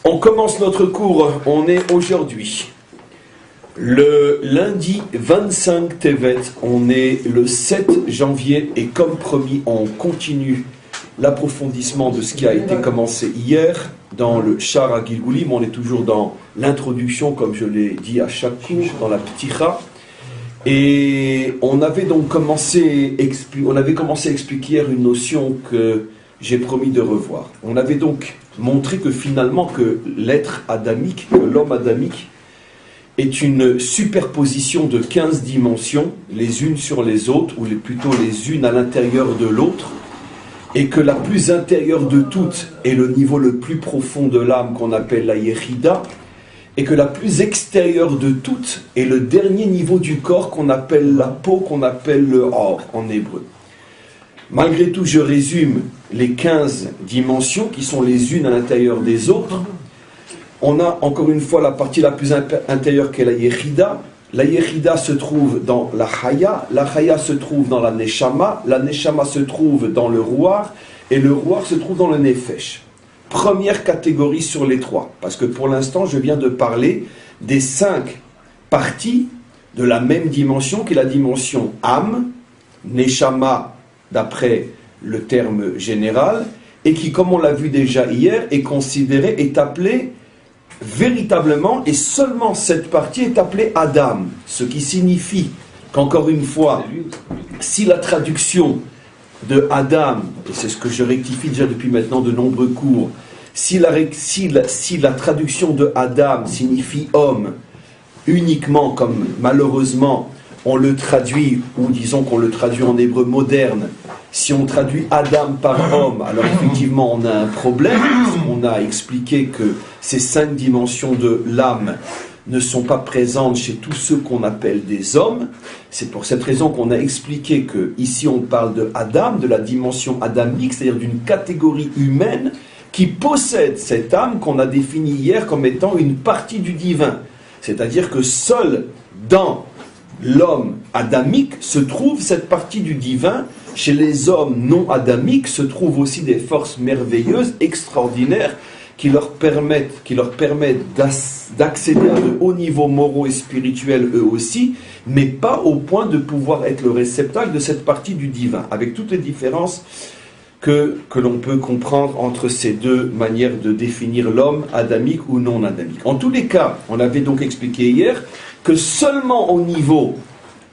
On commence notre cours, on est aujourd'hui le lundi 25 Tevet, on est le 7 janvier et comme promis on continue l'approfondissement de ce qui a été commencé hier dans le Shara Gilgulim. On est toujours dans l'introduction comme je l'ai dit à chaque cours, dans la Pticha. Et on avait donc commencé à expliquer hier une notion que j'ai promis de revoir. On avait donc montré que finalement que l'être adamique, que l'homme adamique est une superposition de 15 dimensions, les unes sur les autres, ou plutôt les unes à l'intérieur de l'autre, et que la plus intérieure de toutes est le niveau le plus profond de l'âme qu'on appelle la Yechida, et que la plus extérieure de toutes est le dernier niveau du corps qu'on appelle la peau, qu'on appelle le or en hébreu. Malgré tout, je résume les 15 dimensions qui sont les unes à l'intérieur des autres. On a encore une fois la partie la plus intérieure qui est la Yechida. La Yechida se trouve dans la Chaya se trouve dans la Neshama se trouve dans le Ruach, et le Ruach se trouve dans le Nefesh. Première catégorie sur les trois, parce que pour l'instant je viens de parler des 5 parties de la même dimension qui est la dimension âme, Neshama d'après le terme général, et qui, comme on l'a vu déjà hier, est appelée véritablement, et seulement cette partie est appelée Adam, ce qui signifie qu'encore une fois, si la traduction de Adam, et c'est ce que je rectifie déjà depuis maintenant de nombreux cours, si la traduction de Adam signifie homme uniquement, comme malheureusement on le traduit, ou disons qu'on le traduit en hébreu moderne, si on traduit Adam par homme, alors effectivement on a un problème. On a expliqué que ces 5 dimensions de l'âme ne sont pas présentes chez tous ceux qu'on appelle des hommes. C'est pour cette raison qu'on a expliqué que ici on parle de Adam, de la dimension adamique, c'est-à-dire d'une catégorie humaine qui possède cette âme qu'on a définie hier comme étant une partie du divin. C'est-à-dire que seul dans l'homme adamique se trouve cette partie du divin. Chez les hommes non adamiques se trouvent aussi des forces merveilleuses, extraordinaires, qui leur permettent d'accéder à de hauts niveaux moraux et spirituels eux aussi, mais pas au point de pouvoir être le réceptacle de cette partie du divin, avec toutes les différences que l'on peut comprendre entre ces deux manières de définir l'homme, adamique ou non adamique. En tous les cas, on avait donc expliqué hier que seulement au niveau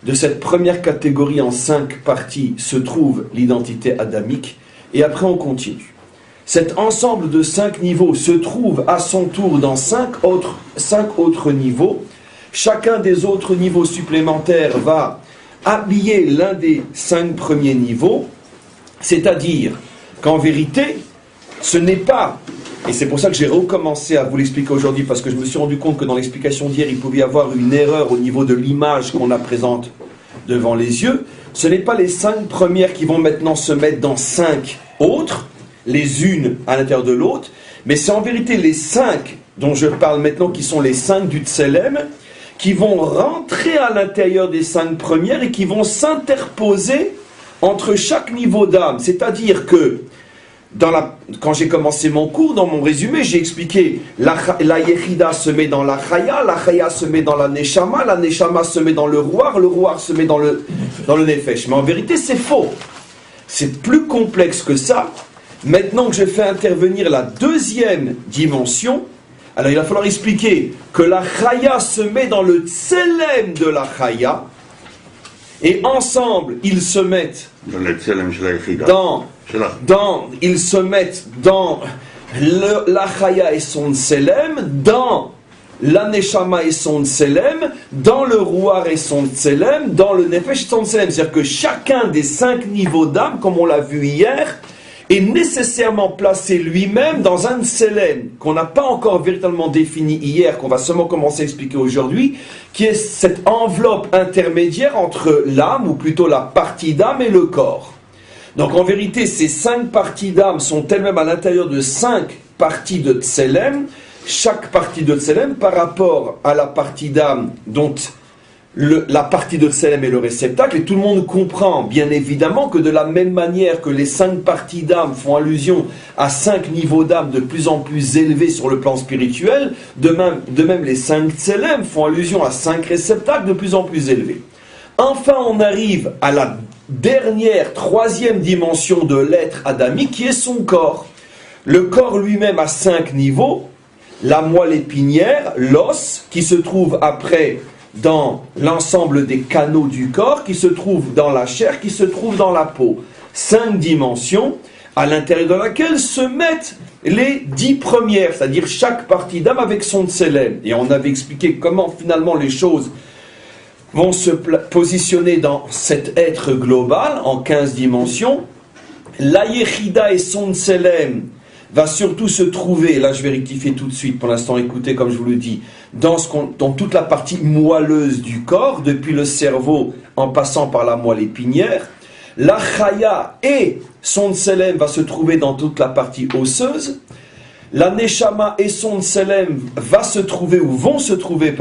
de cette première catégorie en 5 parties se trouve l'identité adamique, et après on continue. Cet ensemble de 5 niveaux se trouve à son tour dans 5 autres niveaux. Chacun des autres niveaux supplémentaires va habiller l'un des 5 premiers niveaux, c'est-à-dire qu'en vérité, ce n'est pas, et c'est pour ça que j'ai recommencé à vous l'expliquer aujourd'hui, parce que je me suis rendu compte que dans l'explication d'hier, il pouvait y avoir une erreur au niveau de l'image qu'on a présente devant les yeux. Ce n'est pas les 5 premières qui vont maintenant se mettre dans 5 autres, les unes à l'intérieur de l'autre, mais c'est en vérité les 5 dont je parle maintenant, qui sont les 5 du Tselem, qui vont rentrer à l'intérieur des 5 premières et qui vont s'interposer entre chaque niveau d'âme. C'est-à-dire que quand j'ai commencé mon cours, dans mon résumé, j'ai expliqué la Yechida se met dans la Chaya se met dans la Neshama se met dans le Ruach se met dans le Nefesh. Mais en vérité, c'est faux. C'est plus complexe que ça. Maintenant que je fais intervenir la deuxième dimension, alors il va falloir expliquer que la Chaya se met dans le Tselem de la Chaya, et ensemble, ils se mettent dans la Chaya et son Tselem, dans la Neshama et son Tselem, dans le Ruach et son Tselem, dans le Nefesh et son Tselem. C'est-à-dire que chacun des 5 niveaux d'âme, comme on l'a vu hier, est nécessairement placé lui-même dans un Tselem qu'on n'a pas encore véritablement défini hier, qu'on va seulement commencer à expliquer aujourd'hui, qui est cette enveloppe intermédiaire entre l'âme, ou plutôt la partie d'âme, et le corps. Donc en vérité, ces 5 parties d'âme sont elles-mêmes à l'intérieur de 5 parties de Tselem, chaque partie de Tselem par rapport à la partie d'âme dont la partie de Tselem et le réceptacle, et tout le monde comprend bien évidemment que de la même manière que les 5 parties d'âme font allusion à 5 niveaux d'âme de plus en plus élevés sur le plan spirituel, de même les 5 Tselem font allusion à 5 réceptacles de plus en plus élevés. Enfin, on arrive à la dernière, 3e dimension de l'être adamique, qui est son corps. Le corps lui-même a 5 niveaux, la moelle épinière, l'os, qui se trouve après dans l'ensemble des canaux du corps, qui se trouve dans la chair, qui se trouve dans la peau. 5 dimensions à l'intérieur de laquelle se mettent les 10 premières, c'est-à-dire chaque partie d'âme avec son tselem. Et on avait expliqué comment finalement les choses vont se positionner dans cet être global en 15 dimensions. La Yechida et son tselem va surtout se trouver, là je vais rectifier tout de suite, pour l'instant écoutez comme je vous le dis, dans toute la partie moelleuse du corps, depuis le cerveau en passant par la moelle épinière. La Chaya et son tselem va se trouver dans toute la partie osseuse. La Neshama et son tselem vont se trouver,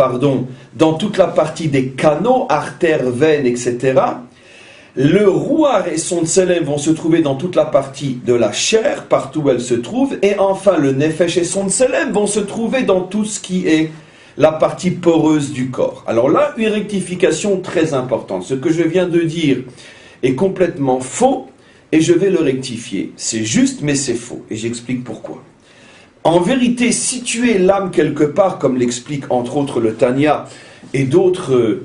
dans toute la partie des canaux, artères, veines, etc. Le Ruach et son tselem vont se trouver dans toute la partie de la chair, partout où elle se trouve. Et enfin, le Nefesh et son tselem vont se trouver dans tout ce qui est la partie poreuse du corps. Alors là, une rectification très importante. Ce que je viens de dire est complètement faux et je vais le rectifier. C'est juste, mais c'est faux. Et j'explique pourquoi. En vérité, situer l'âme quelque part, comme l'explique entre autres le Tanya et d'autres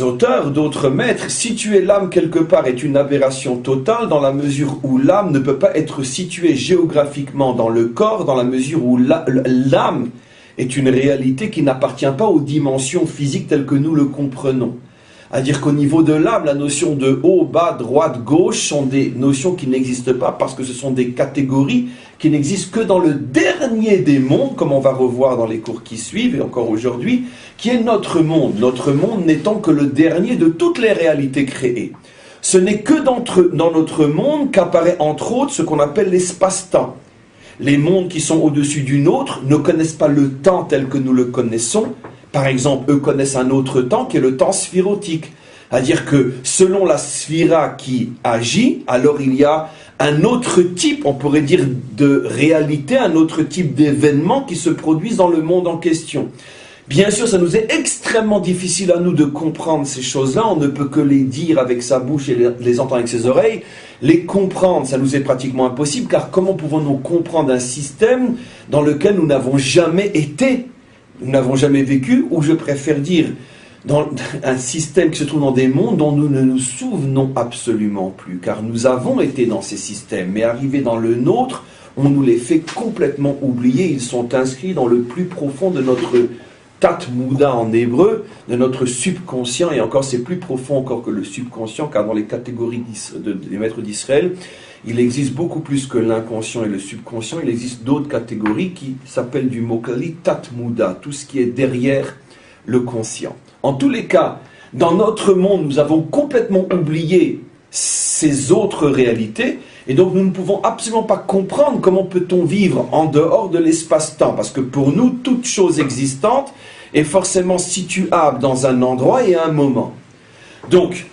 auteurs, d'autres maîtres, situer l'âme quelque part est une aberration totale dans la mesure où l'âme ne peut pas être située géographiquement dans le corps, dans la mesure où l'âme est une réalité qui n'appartient pas aux dimensions physiques telles que nous le comprenons. C'est-à-dire qu'au niveau de l'âme, la notion de haut, bas, droite, gauche sont des notions qui n'existent pas parce que ce sont des catégories qui n'existent que dans le dernier des mondes, comme on va revoir dans les cours qui suivent et encore aujourd'hui, qui est notre monde. Notre monde n'étant que le dernier de toutes les réalités créées. Ce n'est que dans notre monde qu'apparaît entre autres ce qu'on appelle l'espace-temps. Les mondes qui sont au-dessus du nôtre ne connaissent pas le temps tel que nous le connaissons. Par exemple, eux connaissent un autre temps qui est le temps sphirotique. C'est-à-dire que selon la sphira qui agit, alors il y a un autre type, on pourrait dire, de réalité, un autre type d'événements qui se produisent dans le monde en question. Bien sûr, ça nous est extrêmement difficile à nous de comprendre ces choses-là. On ne peut que les dire avec sa bouche et les entendre avec ses oreilles. Les comprendre, ça nous est pratiquement impossible, car comment pouvons-nous comprendre un système dans lequel nous n'avons jamais été ? Nous n'avons jamais vécu, ou je préfère dire, dans un système qui se trouve dans des mondes dont nous ne nous souvenons absolument plus, car nous avons été dans ces systèmes, mais arrivés dans le nôtre, on nous les fait complètement oublier, ils sont inscrits dans le plus profond de notre Tat-Mouda en hébreu, de notre subconscient, et encore c'est plus profond encore que le subconscient, car dans les catégories des maîtres d'Israël, il existe beaucoup plus que l'inconscient et le subconscient, il existe d'autres catégories qui s'appellent du mot-kali Tat-Mouda, tout ce qui est derrière le conscient. En tous les cas, dans notre monde, nous avons complètement oublié ces autres réalités, et donc nous ne pouvons absolument pas comprendre comment peut-on vivre en dehors de l'espace-temps, parce que pour nous, toute chose existante est forcément situable dans un endroit et à un moment. Donc,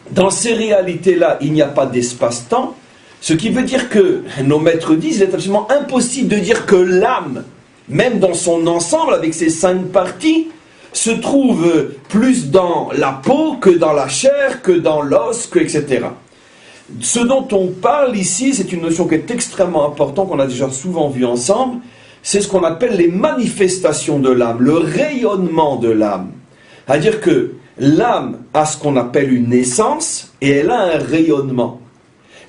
dans ces réalités-là, il n'y a pas d'espace-temps, ce qui veut dire que, nos maîtres disent, il est absolument impossible de dire que l'âme, même dans son ensemble, avec ses 5 parties, se trouve plus dans la peau que dans la chair, que dans l'os, etc. Ce dont on parle ici, c'est une notion qui est extrêmement importante, qu'on a déjà souvent vue ensemble, c'est ce qu'on appelle les manifestations de l'âme, le rayonnement de l'âme. C'est-à-dire que l'âme a ce qu'on appelle une essence, et elle a un rayonnement.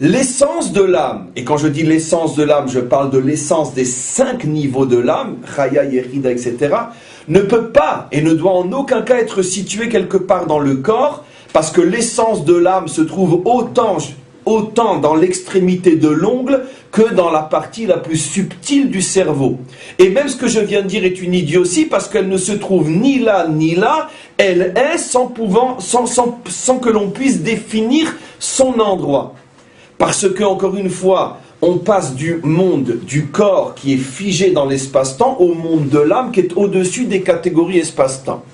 L'essence de l'âme, et quand je dis l'essence de l'âme, je parle de l'essence des 5 niveaux de l'âme, Chaya, Yerida, etc., ne peut pas et ne doit en aucun cas être située quelque part dans le corps, parce que l'essence de l'âme se trouve autant dans l'extrémité de l'ongle que dans la partie la plus subtile du cerveau. Et même ce que je viens de dire est une idiotie, parce qu'elle ne se trouve ni là, elle est sans que l'on puisse définir son endroit. Parce que, encore une fois, on passe du monde du corps qui est figé dans l'espace-temps au monde de l'âme qui est au-dessus des catégories espace-temps.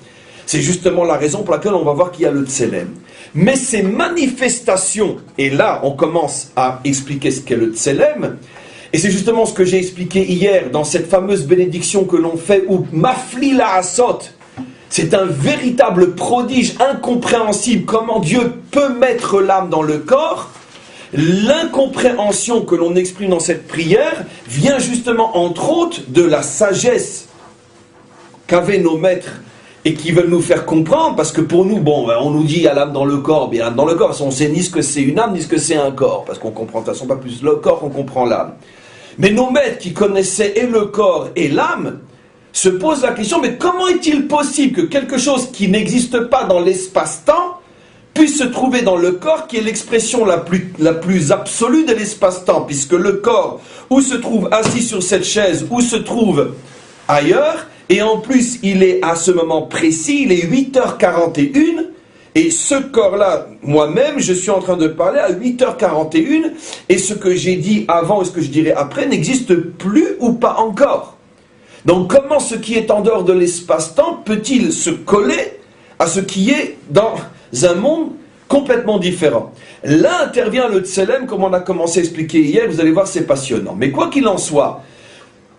C'est justement la raison pour laquelle on va voir qu'il y a le Tselem. Mais ces manifestations, et là on commence à expliquer ce qu'est le Tselem, et c'est justement ce que j'ai expliqué hier dans cette fameuse bénédiction que l'on fait où Mafli la Asot, c'est un véritable prodige incompréhensible, comment Dieu peut mettre l'âme dans le corps. L'incompréhension que l'on exprime dans cette prière vient justement entre autres de la sagesse qu'avaient nos maîtres et qui veulent nous faire comprendre, parce que pour nous, bon, on nous dit il y a l'âme dans le corps, bien l'âme dans le corps, parce qu'on sait ni ce que c'est une âme, ni ce que c'est un corps, parce qu'on comprend de toute façon pas plus le corps qu'on comprend l'âme. Mais nos maîtres qui connaissaient et le corps et l'âme se posent la question, mais comment est-il possible que quelque chose qui n'existe pas dans l'espace-temps puisse se trouver dans le corps, qui est l'expression la plus absolue de l'espace-temps, puisque le corps, où se trouve assis sur cette chaise, où se trouve ailleurs, et en plus, il est à ce moment précis, il est 8h41, et ce corps-là, moi-même, je suis en train de parler à 8h41, et ce que j'ai dit avant et ce que je dirai après n'existe plus ou pas encore. Donc comment ce qui est en dehors de l'espace-temps peut-il se coller à ce qui est dans un monde complètement différent? Là intervient le Tselem, comme on a commencé à expliquer hier, vous allez voir, c'est passionnant. Mais quoi qu'il en soit,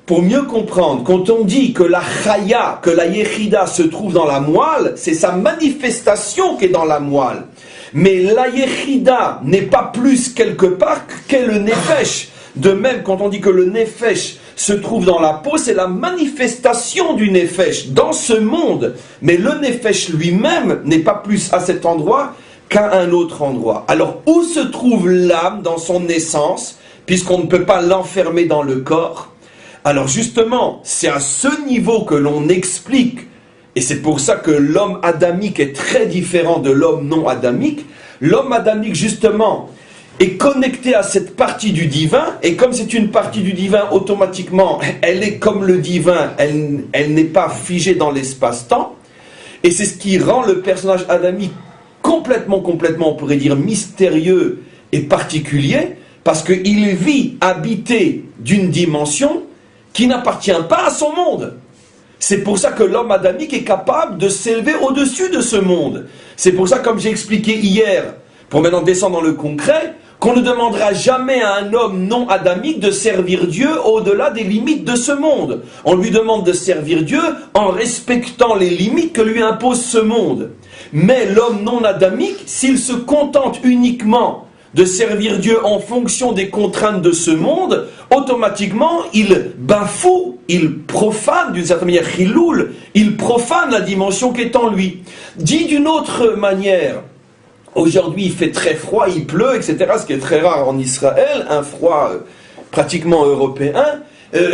pour mieux comprendre, quand on dit que la Chaya, que la Yechida se trouve dans la moelle, c'est sa manifestation qui est dans la moelle. Mais la Yechida n'est pas plus quelque part qu'est le Nefesh. De même, quand on dit que le Nefesh se trouve dans la peau, c'est la manifestation du Nefesh dans ce monde. Mais le Nefesh lui-même n'est pas plus à cet endroit qu'à un autre endroit. Alors, où se trouve l'âme dans son essence, puisqu'on ne peut pas l'enfermer dans le corps? Alors justement, c'est à ce niveau que l'on explique, et c'est pour ça que l'homme adamique est très différent de l'homme non adamique. L'homme adamique, justement, est connecté à cette partie du divin, et comme c'est une partie du divin, automatiquement, elle est comme le divin, elle n'est pas figée dans l'espace-temps, et c'est ce qui rend le personnage adamique complètement, on pourrait dire, mystérieux et particulier, parce qu'il vit habité d'une dimension qui n'appartient pas à son monde. C'est pour ça que l'homme adamique est capable de s'élever au-dessus de ce monde. C'est pour ça, comme j'ai expliqué hier, pour maintenant descendre dans le concret, qu'on ne demandera jamais à un homme non adamique de servir Dieu au-delà des limites de ce monde. On lui demande de servir Dieu en respectant les limites que lui impose ce monde. Mais l'homme non adamique, s'il se contente uniquement de servir Dieu en fonction des contraintes de ce monde, automatiquement, il bafoue, il profane, d'une certaine manière, chiloul, il profane la dimension qui est en lui. Dit d'une autre manière, aujourd'hui il fait très froid, il pleut, etc., ce qui est très rare en Israël, un froid pratiquement européen.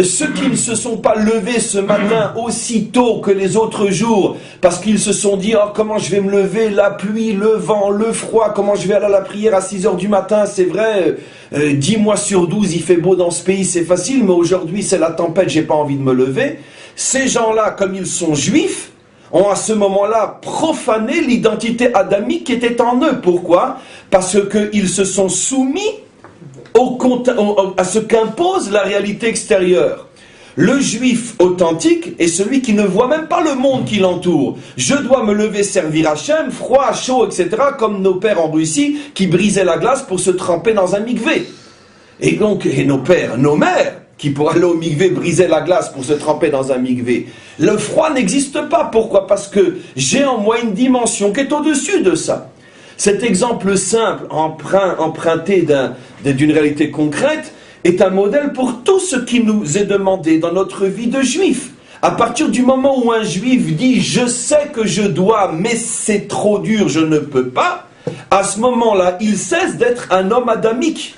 Ceux qui ne se sont pas levés ce matin aussi tôt que les autres jours, parce qu'ils se sont dit, oh, comment je vais me lever, la pluie, le vent, le froid, comment je vais aller à la prière à 6h du matin, c'est vrai, 10 mois sur 12, il fait beau dans ce pays, c'est facile, mais aujourd'hui c'est la tempête, j'ai pas envie de me lever. Ces gens-là, comme ils sont juifs, ont à ce moment-là profané l'identité adamique qui était en eux. Pourquoi? Parce qu'ils se sont soumis à ce qu'impose la réalité extérieure. Le juif authentique est celui qui ne voit même pas le monde qui l'entoure. Je dois me lever servir Hachem, froid, chaud, etc., comme nos pères en Russie qui brisaient la glace pour se tremper dans un mikvé. Et donc, nos pères, nos mères, qui pour aller au mikvé brisaient la glace pour se tremper dans un mikvé. Le froid n'existe pas. Pourquoi? Parce que j'ai en moi une dimension qui est au-dessus de ça. Cet exemple simple, emprunté d'une réalité concrète, est un modèle pour tout ce qui nous est demandé dans notre vie de juif. À partir du moment où un juif dit « je sais que je dois, mais c'est trop dur, je ne peux pas », à ce moment-là, il cesse d'être un homme adamique.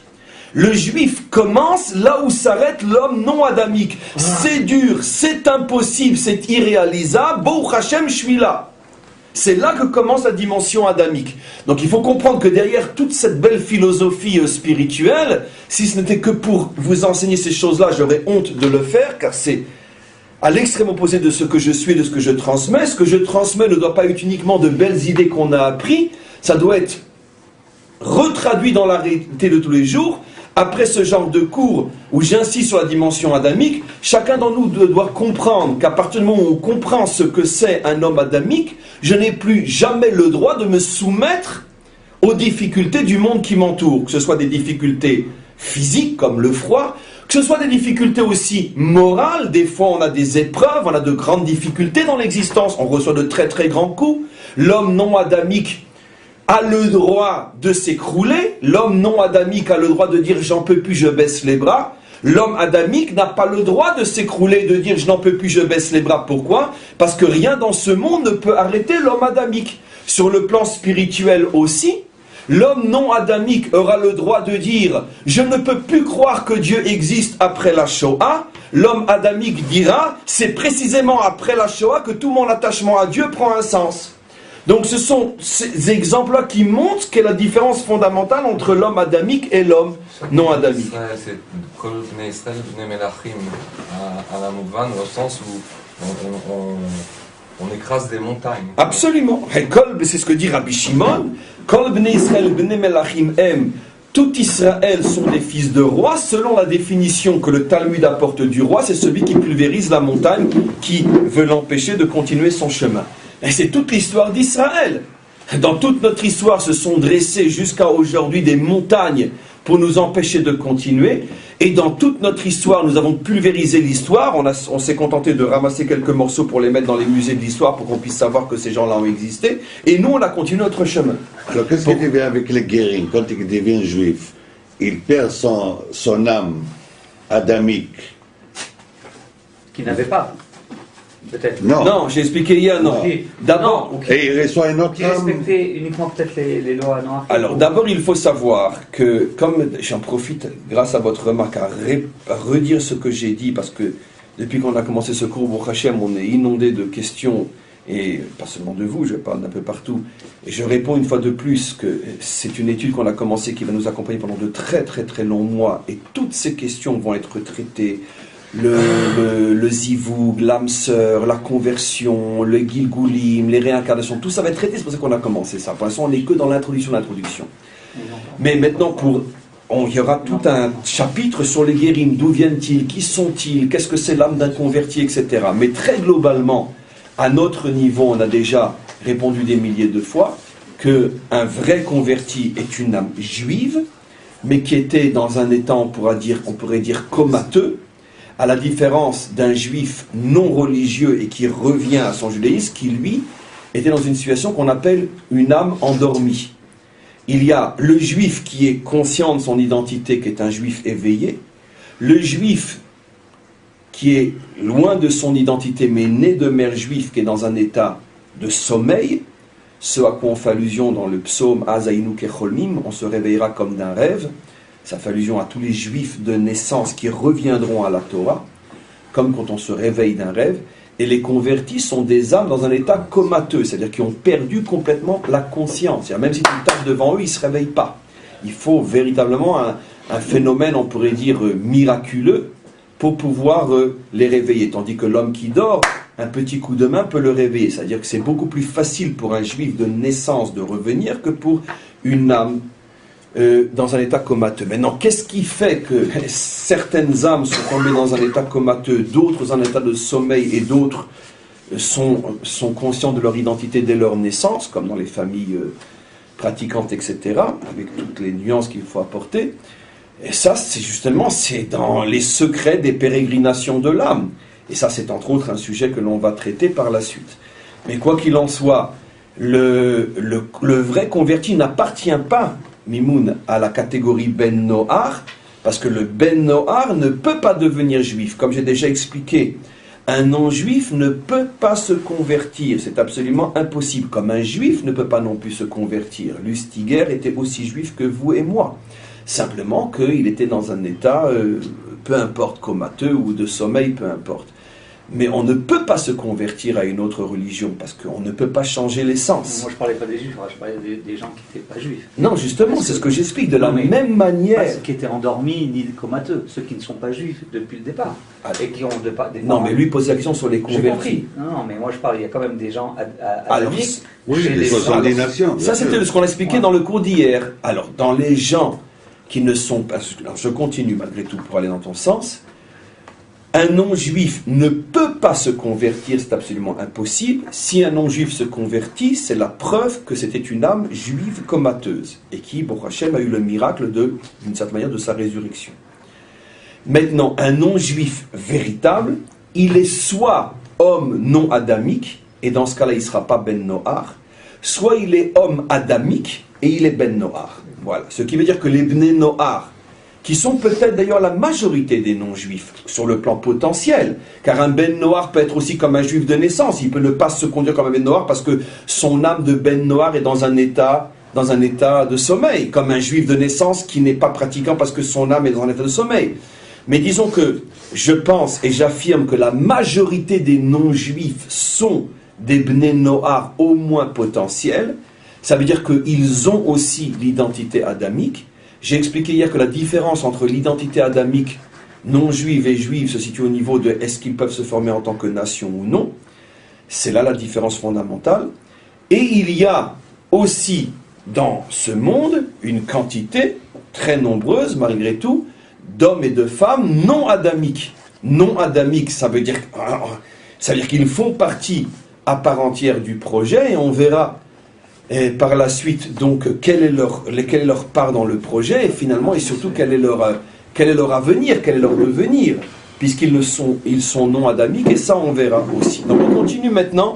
Le juif commence là où s'arrête l'homme non adamique. C'est dur, c'est impossible, c'est irréalisable, Baruch Hashem, je suis là. C'est là que commence la dimension adamique. Donc il faut comprendre que derrière toute cette belle philosophie spirituelle, si ce n'était que pour vous enseigner ces choses-là, j'aurais honte de le faire, car c'est à l'extrême opposé de ce que je suis et de ce que je transmets. Ce que je transmets ne doit pas être uniquement de belles idées qu'on a apprises, ça doit être retraduit dans la réalité de tous les jours. Après ce genre de cours, où j'insiste sur la dimension adamique, chacun d'entre nous doit comprendre qu'à partir du moment où on comprend ce que c'est un homme adamique, je n'ai plus jamais le droit de me soumettre aux difficultés du monde qui m'entoure, que ce soit des difficultés physiques comme le froid, que ce soit des difficultés aussi morales. Des fois on a des épreuves, on a de grandes difficultés dans l'existence, on reçoit de très très grands coups. L'homme non adamique a le droit de s'écrouler, l'homme non adamique a le droit de dire j'en peux plus, je baisse les bras. L'homme adamique n'a pas le droit de s'écrouler, de dire je n'en peux plus, je baisse les bras. Pourquoi? Parce que rien dans ce monde ne peut arrêter l'homme adamique. Sur le plan spirituel aussi, l'homme non adamique aura le droit de dire « Je ne peux plus croire que Dieu existe après la Shoah ». L'homme adamique dira « C'est précisément après la Shoah que tout mon attachement à Dieu prend un sens ». Donc ce sont ces exemples-là qui montrent quelle est la différence fondamentale entre l'homme adamique et l'homme non adamique. C'est Kol Bnei Israël Bnei Melachim à la Mouvan, au sens où on écrase des montagnes. Absolument. C'est ce que dit Rabbi Shimon. Kol Bnei Israël Bnei Melachim aime. Tout Israël sont des fils de rois, selon la définition que le Talmud apporte du roi, c'est celui qui pulvérise la montagne, qui veut l'empêcher de continuer son chemin. Et c'est toute l'histoire d'Israël. Dans toute notre histoire se sont dressées jusqu'à aujourd'hui des montagnes pour nous empêcher de continuer. Et dans toute notre histoire, nous avons pulvérisé l'histoire. On s'est contenté de ramasser quelques morceaux pour les mettre dans les musées de l'histoire pour qu'on puisse savoir que ces gens-là ont existé. Et nous, on a continué notre chemin. Alors, qu'est-ce qui devient avec les guérins? Quand il devient juif, il perd son âme adamique. Qu'il n'avait pas. Peut-être. Non, j'ai expliqué hier, non. Okay. D'abord, non, okay. Et il reçoit une autre qui âme. respectait uniquement peut-être les lois noires. Alors, d'abord, il faut savoir que, comme j'en profite, grâce à votre remarque, à redire ce que j'ai dit, parce que depuis qu'on a commencé ce cours, Baruch Hashem, on est inondé de questions, et pas seulement de vous, je parle d'un peu partout, et je réponds une fois de plus que c'est une étude qu'on a commencée qui va nous accompagner pendant de très très très longs mois, et toutes ces questions vont être traitées. Le zivoug, l'âme sœur, la conversion, le gilgoulim, les réincarnations, tout ça va être traité, c'est pour ça qu'on a commencé ça. Pour l'instant, on n'est que dans l'introduction de l'introduction. Mais maintenant, il y aura tout un chapitre sur les guérim, d'où viennent-ils, qui sont-ils, qu'est-ce que c'est l'âme d'un converti, etc. Mais très globalement, à notre niveau, on a déjà répondu des milliers de fois qu'un vrai converti est une âme juive, mais qui était dans un état, on pourrait dire comateux, à la différence d'un juif non religieux et qui revient à son judaïsme, qui lui était dans une situation qu'on appelle une âme endormie. Il y a le juif qui est conscient de son identité, qui est un juif éveillé, le juif qui est loin de son identité mais né de mère juive, qui est dans un état de sommeil, ce à quoi on fait allusion dans le psaume Azaïnu Kecholmim, on se réveillera comme d'un rêve. Ça fait allusion à tous les juifs de naissance qui reviendront à la Torah, comme quand on se réveille d'un rêve. Et les convertis sont des âmes dans un état comateux, c'est-à-dire qui ont perdu complètement la conscience. Même si tu tapes devant eux, ils ne se réveillent pas. Il faut véritablement un phénomène, on pourrait dire, miraculeux pour pouvoir les réveiller. Tandis que l'homme qui dort, un petit coup de main peut le réveiller. C'est-à-dire que c'est beaucoup plus facile pour un juif de naissance de revenir que pour une âme dans un état comateux. Maintenant, qu'est-ce qui fait que certaines âmes sont tombées dans un état comateux, d'autres dans un état de sommeil et d'autres sont conscients de leur identité dès leur naissance, comme dans les familles pratiquantes, etc., avec toutes les nuances qu'il faut apporter. Et ça, c'est dans les secrets des pérégrinations de l'âme. Et ça, c'est entre autres un sujet que l'on va traiter par la suite. Mais quoi qu'il en soit, le vrai converti n'appartient pas, Mimoun, à la catégorie Ben Noar, parce que le Ben Noar ne peut pas devenir juif. Comme j'ai déjà expliqué, un non-juif ne peut pas se convertir, c'est absolument impossible. Comme un juif ne peut pas non plus se convertir. Lustiger était aussi juif que vous et moi. Simplement qu'il était dans un état, peu importe, comateux ou de sommeil, peu importe. Mais on ne peut pas se convertir à une autre religion, parce qu'on ne peut pas changer l'essence. Moi je parlais pas des juifs, je parlais des gens qui n'étaient pas juifs. Non, justement, c'est ce que j'explique, de la même manière. Pas ceux qui étaient endormis ni comateux, ceux qui ne sont pas juifs depuis le départ. Et qui ont des non, mais lui pose la question sur les convertis. Non, mais moi je parle, il y a quand même des gens alors, oui, des nations. Ça, c'était ce qu'on a expliqué dans le cours d'hier. Alors, dans les gens qui ne sont pas... Alors je continue malgré tout pour aller dans ton sens. Un non-juif ne peut pas se convertir, c'est absolument impossible. Si un non-juif se convertit, c'est la preuve que c'était une âme juive comateuse et qui, Baruch Hashem, a eu le miracle d'une certaine manière de sa résurrection. Maintenant, un non-juif véritable, il est soit homme non adamique, et dans ce cas-là, il ne sera pas Ben Noar, soit il est homme adamique et il est Ben Noar. Voilà. Ce qui veut dire que les Bnei Noar, qui sont peut-être d'ailleurs la majorité des non-juifs sur le plan potentiel, car un Ben Noar peut être aussi comme un juif de naissance, il peut ne pas se conduire comme un Ben Noar parce que son âme de Ben Noar est dans un état de sommeil, comme un juif de naissance qui n'est pas pratiquant parce que son âme est dans un état de sommeil. Mais disons que je pense et j'affirme que la majorité des non-juifs sont des Bnei Noar au moins potentiels. Ça veut dire qu'ils ont aussi l'identité adamique. J'ai expliqué hier que la différence entre l'identité adamique non-juive et juive se situe au niveau de est-ce qu'ils peuvent se former en tant que nation ou non. C'est là la différence fondamentale. Et il y a aussi dans ce monde une quantité très nombreuse, malgré tout, d'hommes et de femmes non adamiques. Non adamiques, ça veut dire qu'ils font partie à part entière du projet et on verra par la suite donc quelle est leur part dans le projet et finalement et surtout quel est leur avenir, quel est leur devenir puisqu'ils sont non adamiques et ça on verra aussi. Donc on continue maintenant.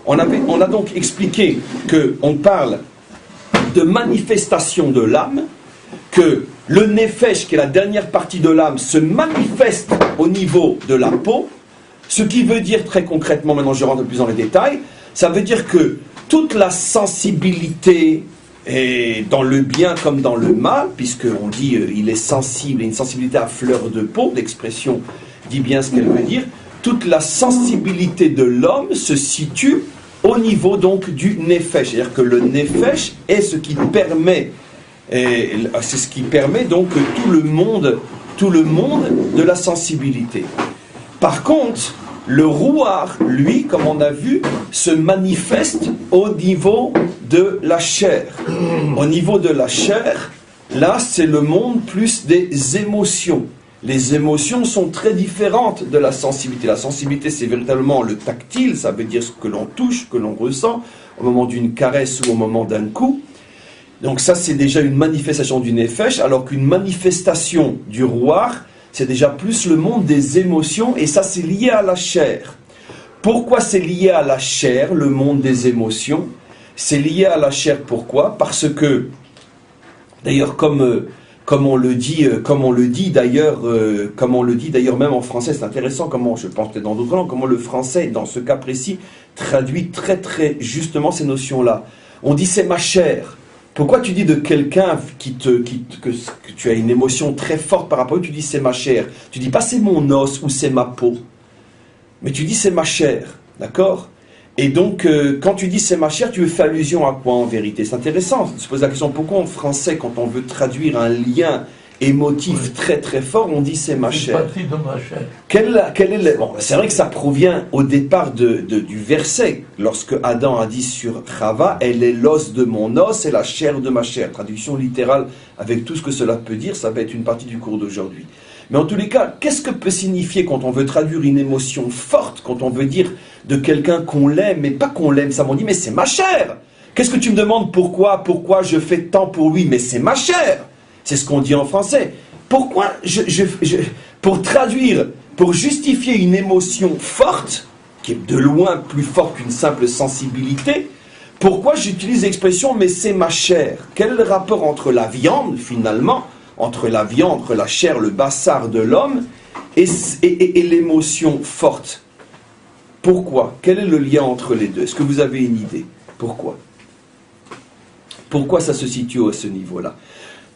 On a donc expliqué qu'on parle de manifestation de l'âme, que le nefesh, qui est la dernière partie de l'âme, se manifeste au niveau de la peau, ce qui veut dire très concrètement, maintenant je rentre plus dans les détails, ça veut dire que toute la sensibilité, et dans le bien comme dans le mal, puisqu'on dit il est sensible, une sensibilité à fleur de peau, l'expression dit bien ce qu'elle veut dire, toute la sensibilité de l'homme se situe au niveau donc du nefesh, c'est-à-dire que le nefesh est ce qui permet, c'est ce qui permet donc tout le monde de la sensibilité. Par contre, le rouar, lui, comme on a vu, se manifeste au niveau de la chair. Au niveau de la chair, là, c'est le monde plus des émotions. Les émotions sont très différentes de la sensibilité. La sensibilité, c'est véritablement le tactile, ça veut dire ce que l'on touche, que l'on ressent, au moment d'une caresse ou au moment d'un coup. Donc ça, c'est déjà une manifestation du nefesh, alors qu'une manifestation du rouar, c'est déjà plus le monde des émotions, et ça, c'est lié à la chair. Pourquoi c'est lié à la chair, le monde des émotions? C'est lié à la chair, pourquoi? Parce que, d'ailleurs, comme on le dit d'ailleurs même en français, c'est intéressant comment, je pense peut-être dans d'autres langues, comment le français, dans ce cas précis, traduit très très justement ces notions-là. On dit c'est ma chair. Pourquoi tu dis de quelqu'un que tu as une émotion très forte par rapport à lui, tu dis c'est ma chair. Tu dis pas c'est mon os ou c'est ma peau. Mais tu dis c'est ma chair. D'accord? Et donc, quand tu dis c'est ma chair, tu fais allusion à quoi en vérité? C'est intéressant de se poser la question, pourquoi en français, quand on veut traduire un lien émotif très très fort, on dit c'est ma chair. C'est une partie de ma chair. Bon, c'est vrai que ça provient au départ du verset, lorsque Adam a dit sur Chava, elle est l'os de mon os et la chair de ma chair. Traduction littérale, avec tout ce que cela peut dire, ça va être une partie du cours d'aujourd'hui. Mais en tous les cas, qu'est-ce que peut signifier quand on veut traduire une émotion forte, quand on veut dire de quelqu'un qu'on l'aime, mais pas qu'on l'aime, ça m'en dit, mais c'est ma chair. Qu'est-ce que tu me demandes pourquoi je fais tant pour lui, mais c'est ma chair. C'est ce qu'on dit en français. Pourquoi pour traduire, pour justifier une émotion forte, qui est de loin plus forte qu'une simple sensibilité, pourquoi j'utilise l'expression mais c'est ma chair? Quel est le rapport entre la viande, finalement, entre la chair, le bassar de l'homme, et l'émotion forte? Pourquoi? Quel est le lien entre les deux? Est-ce que vous avez une idée? Pourquoi? Pourquoi ça se situe à ce niveau-là?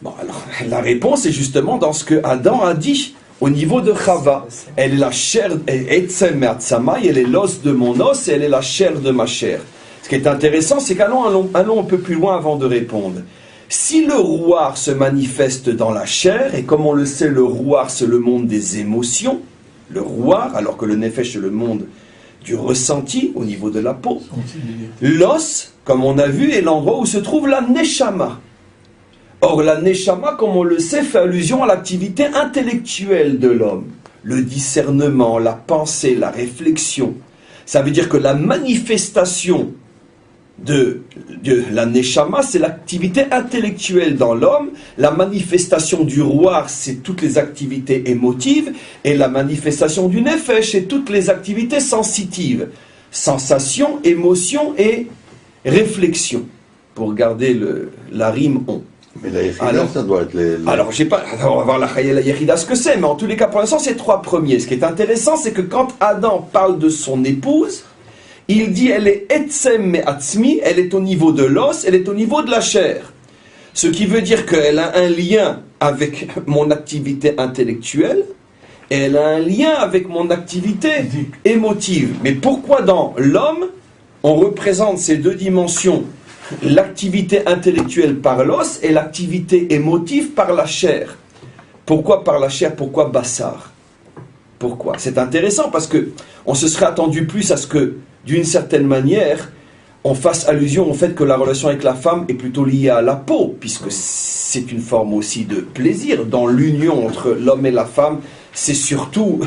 Bon, alors, la réponse est justement dans ce que Adam a dit au niveau de Chava. Elle est la chair, elle est l'os de mon os et elle est la chair de ma chair. Ce qui est intéressant, c'est qu'allons un peu plus loin avant de répondre. Si le rouar se manifeste dans la chair, et comme on le sait, le rouar c'est le monde des émotions, le rouar, alors que le nefesh c'est le monde du ressenti au niveau de la peau. L'os, comme on a vu, est l'endroit où se trouve la neshama. Or, la neshama, comme on le sait, fait allusion à l'activité intellectuelle de l'homme. Le discernement, la pensée, la réflexion. Ça veut dire que la manifestation de la neshama, c'est l'activité intellectuelle dans l'homme. La manifestation du roi, c'est toutes les activités émotives. Et la manifestation du nefesh, c'est toutes les activités sensitives. Sensation, émotion et réflexion. Pour garder la rime on. Mais la Yechida, ça doit être les... Alors, on va voir la Yechida ce que c'est, mais en tous les cas, pour l'instant, c'est 3 premiers. Ce qui est intéressant, c'est que quand Adam parle de son épouse, il dit elle est etzem me'atzmi, elle est au niveau de l'os, elle est au niveau de la chair. Ce qui veut dire qu'elle a un lien avec mon activité intellectuelle, et elle a un lien avec mon activité émotive. Mais pourquoi dans l'homme, on représente ces 2 dimensions, l'activité intellectuelle par l'os et l'activité émotive par la chair? Pourquoi par la chair? Pourquoi bassar? Pourquoi? C'est intéressant parce que on se serait attendu plus à ce que, d'une certaine manière, on fasse allusion au fait que la relation avec la femme est plutôt liée à la peau, puisque c'est une forme aussi de plaisir. Dans l'union entre l'homme et la femme, c'est surtout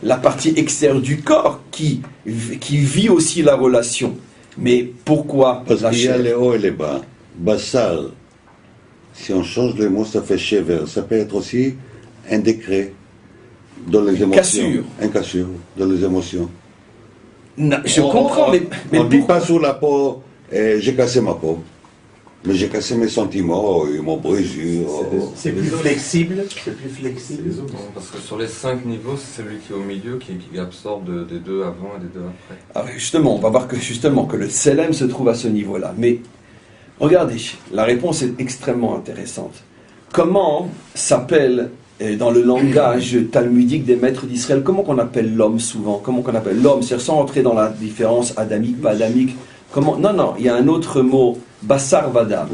la partie extérieure du corps qui vit aussi la relation. Mais pourquoi Parce la qu'il y a chair? les hauts et les bas. Bassal, si on change le mot, ça fait chever. Ça peut être aussi un décret dans les émotions. Cassure. Un cassure dans les émotions. Non, je comprends, mais on ne dit pourquoi? pas sur la peau, j'ai cassé ma peau. Mais j'ai cassé mes sentiments, mon brisure. C'est plus flexible. C'est plus flexible. Non, parce que sur les 5 niveaux, c'est celui qui est au milieu qui absorbe des 2 avant et des 2 après. Alors justement, on va voir que le Tselem se trouve à ce niveau-là. Mais regardez, la réponse est extrêmement intéressante. Comment s'appelle, dans le langage talmudique des maîtres d'Israël, comment qu'on appelle l'homme souvent? Comment qu'on appelle l'homme? C'est sans entrer dans la différence adamique, pas adamique. Comment? Non, il y a un autre mot, Bassar Vadam.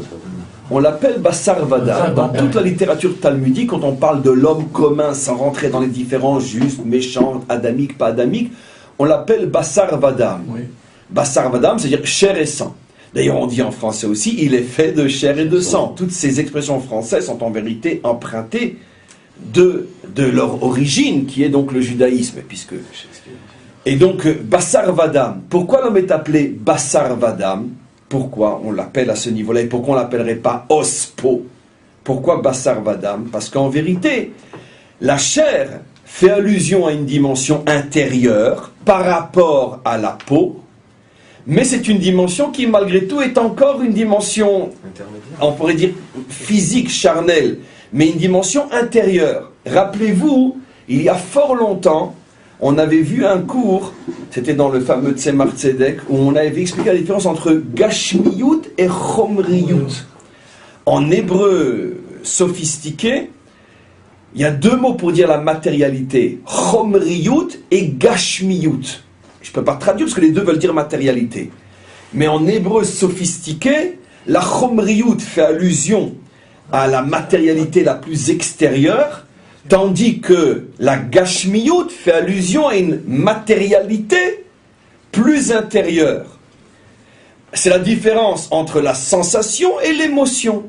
On l'appelle Bassar Vadam. Dans toute la littérature talmudique, quand on parle de l'homme commun, sans rentrer dans les différences justes, méchantes, adamiques, pas adamiques, on l'appelle Bassar Vadam. Oui. Bassar Vadam, c'est-à-dire chair et sang. D'ailleurs, on dit en français aussi, il est fait de chair et de sang. Toutes ces expressions françaises sont en vérité empruntées de leur origine, qui est donc le judaïsme, puisque... Et donc, Bassar Vadam, pourquoi l'homme est appelé Bassar Vadam? Pourquoi on l'appelle à ce niveau-là? Et pourquoi on ne l'appellerait pas Ospo? Pourquoi Bassar Vadam? Parce qu'en vérité, la chair fait allusion à une dimension intérieure par rapport à la peau, mais c'est une dimension qui, malgré tout, est encore une dimension, on pourrait dire, physique, charnelle, mais une dimension intérieure. Rappelez-vous, il y a fort longtemps, on avait vu un cours, c'était dans le fameux Tzemar Tzedek, où on avait expliqué la différence entre Gashmiyut et Chomriyut. En hébreu sophistiqué, il y a 2 mots pour dire la matérialité, Chomriyut et Gashmiyut. Je ne peux pas traduire parce que les 2 veulent dire matérialité. Mais en hébreu sophistiqué, la Chomriyut fait allusion à la matérialité la plus extérieure, tandis que la Gashmiyut fait allusion à une matérialité plus intérieure. C'est la différence entre la sensation et l'émotion.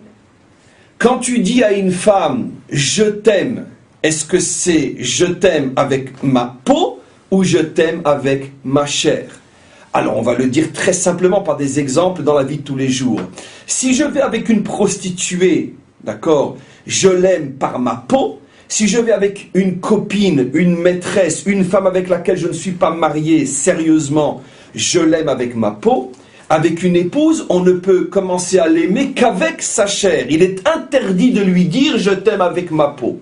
Quand tu dis à une femme « je t'aime », est-ce que c'est « je t'aime avec ma peau » ou « je t'aime avec ma chair » ? Alors on va le dire très simplement par des exemples dans la vie de tous les jours. Si je vais avec une prostituée, d'accord, je l'aime par ma peau. Si je vais avec une copine, une maîtresse, une femme avec laquelle je ne suis pas marié sérieusement, je l'aime avec ma peau. Avec une épouse, on ne peut commencer à l'aimer qu'avec sa chair. Il est interdit de lui dire « je t'aime avec ma peau ».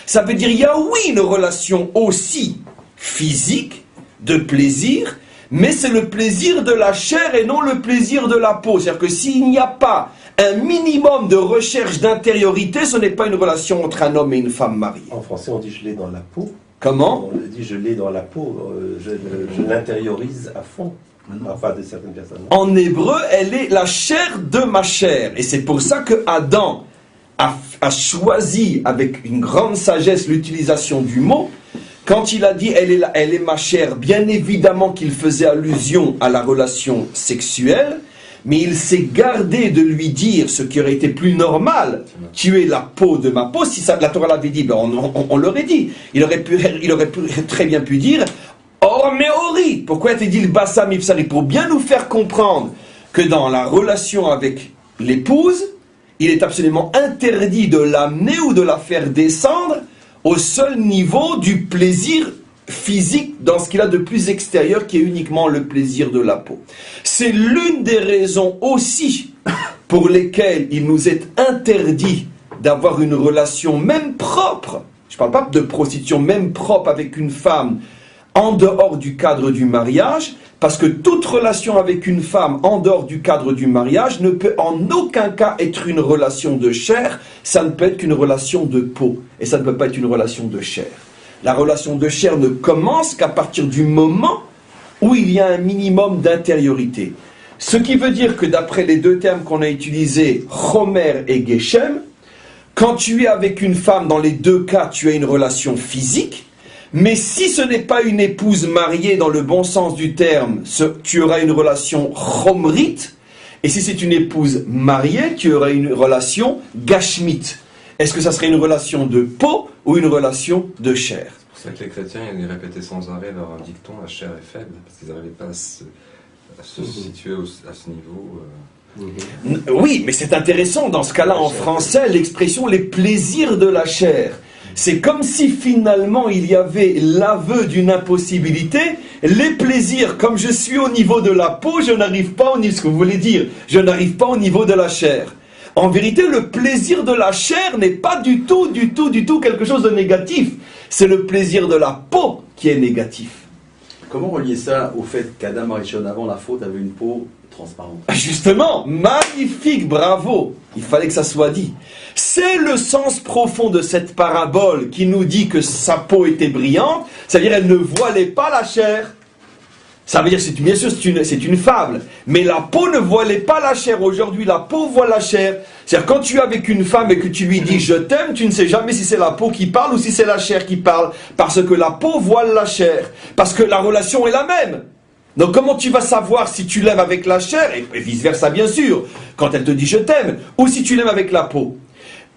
Ça veut dire il y a oui une relation aussi physique, de plaisir, mais c'est le plaisir de la chair et non le plaisir de la peau. C'est-à-dire que s'il n'y a pas un minimum de recherche d'intériorité, ce n'est pas une relation entre un homme et une femme mariée. En français, on dit je l'ai dans la peau. Comment? On dit je l'ai dans la peau, je l'intériorise à fond. Enfin, de certaines personnes. En hébreu, elle est la chair de ma chair. Et c'est pour ça que Adam a choisi avec une grande sagesse l'utilisation du mot. Quand il a dit elle est ma chair, bien évidemment qu'il faisait allusion à la relation sexuelle, mais il s'est gardé de lui dire ce qui aurait été plus normal, tu es la peau de ma peau. Si ça, la Torah l'avait dit, ben on l'aurait dit. Il aurait très bien pu dire Or Meori. Pourquoi a-t-il dit le Bassa Mifsari? Pour bien nous faire comprendre que dans la relation avec l'épouse, il est absolument interdit de l'amener ou de la faire descendre au seul niveau du plaisir physique dans ce qu'il a de plus extérieur, qui est uniquement le plaisir de la peau. C'est l'une des raisons aussi pour lesquelles il nous est interdit d'avoir une relation même propre, je ne parle pas de prostitution, même propre avec une femme en dehors du cadre du mariage, parce que toute relation avec une femme en dehors du cadre du mariage ne peut en aucun cas être une relation de chair, ça ne peut être qu'une relation de peau, et ça ne peut pas être une relation de chair. La relation de chair ne commence qu'à partir du moment où il y a un minimum d'intériorité. Ce qui veut dire que d'après les deux termes qu'on a utilisés, Chomer et Geshem, quand tu es avec une femme, dans les deux cas, tu as une relation physique, mais si ce n'est pas une épouse mariée dans le bon sens du terme, tu auras une relation chomrite, et si c'est une épouse mariée, tu auras une relation gashmite. Est-ce que ça serait une relation de peau ou une relation de chair? C'est pour ça que les chrétiens, ils répétaient sans arrêt leur dicton, la chair est faible, parce qu'ils n'arrivaient pas à se situer à ce niveau. Oui, mais c'est intéressant, dans ce cas-là, en français, l'expression « les plaisirs de la chair ». C'est comme si finalement il y avait l'aveu d'une impossibilité. Les plaisirs, comme je suis au niveau de la peau, je n'arrive pas au niveau, ce que vous voulez dire, je n'arrive pas au niveau de la chair. En vérité, le plaisir de la chair n'est pas du tout quelque chose de négatif. C'est le plaisir de la peau qui est négatif. Comment relier ça au fait qu'Adam Arishon, avant la faute, avait une peau transparente? Justement, magnifique, bravo. Il fallait que ça soit dit. C'est le sens profond de cette parabole qui nous dit que sa peau était brillante, c'est-à-dire elle ne voilait pas la chair. Ça veut dire, bien sûr, c'est une fable, mais la peau ne voilait pas la chair. Aujourd'hui, la peau voile la chair. C'est-à-dire, quand tu es avec une femme et que tu lui dis « je t'aime », tu ne sais jamais si c'est la peau qui parle ou si c'est la chair qui parle, parce que la peau voile la chair, parce que la relation est la même. Donc comment tu vas savoir si tu l'aimes avec la chair, et vice-versa bien sûr, quand elle te dit « je t'aime », ou si tu l'aimes avec la peau.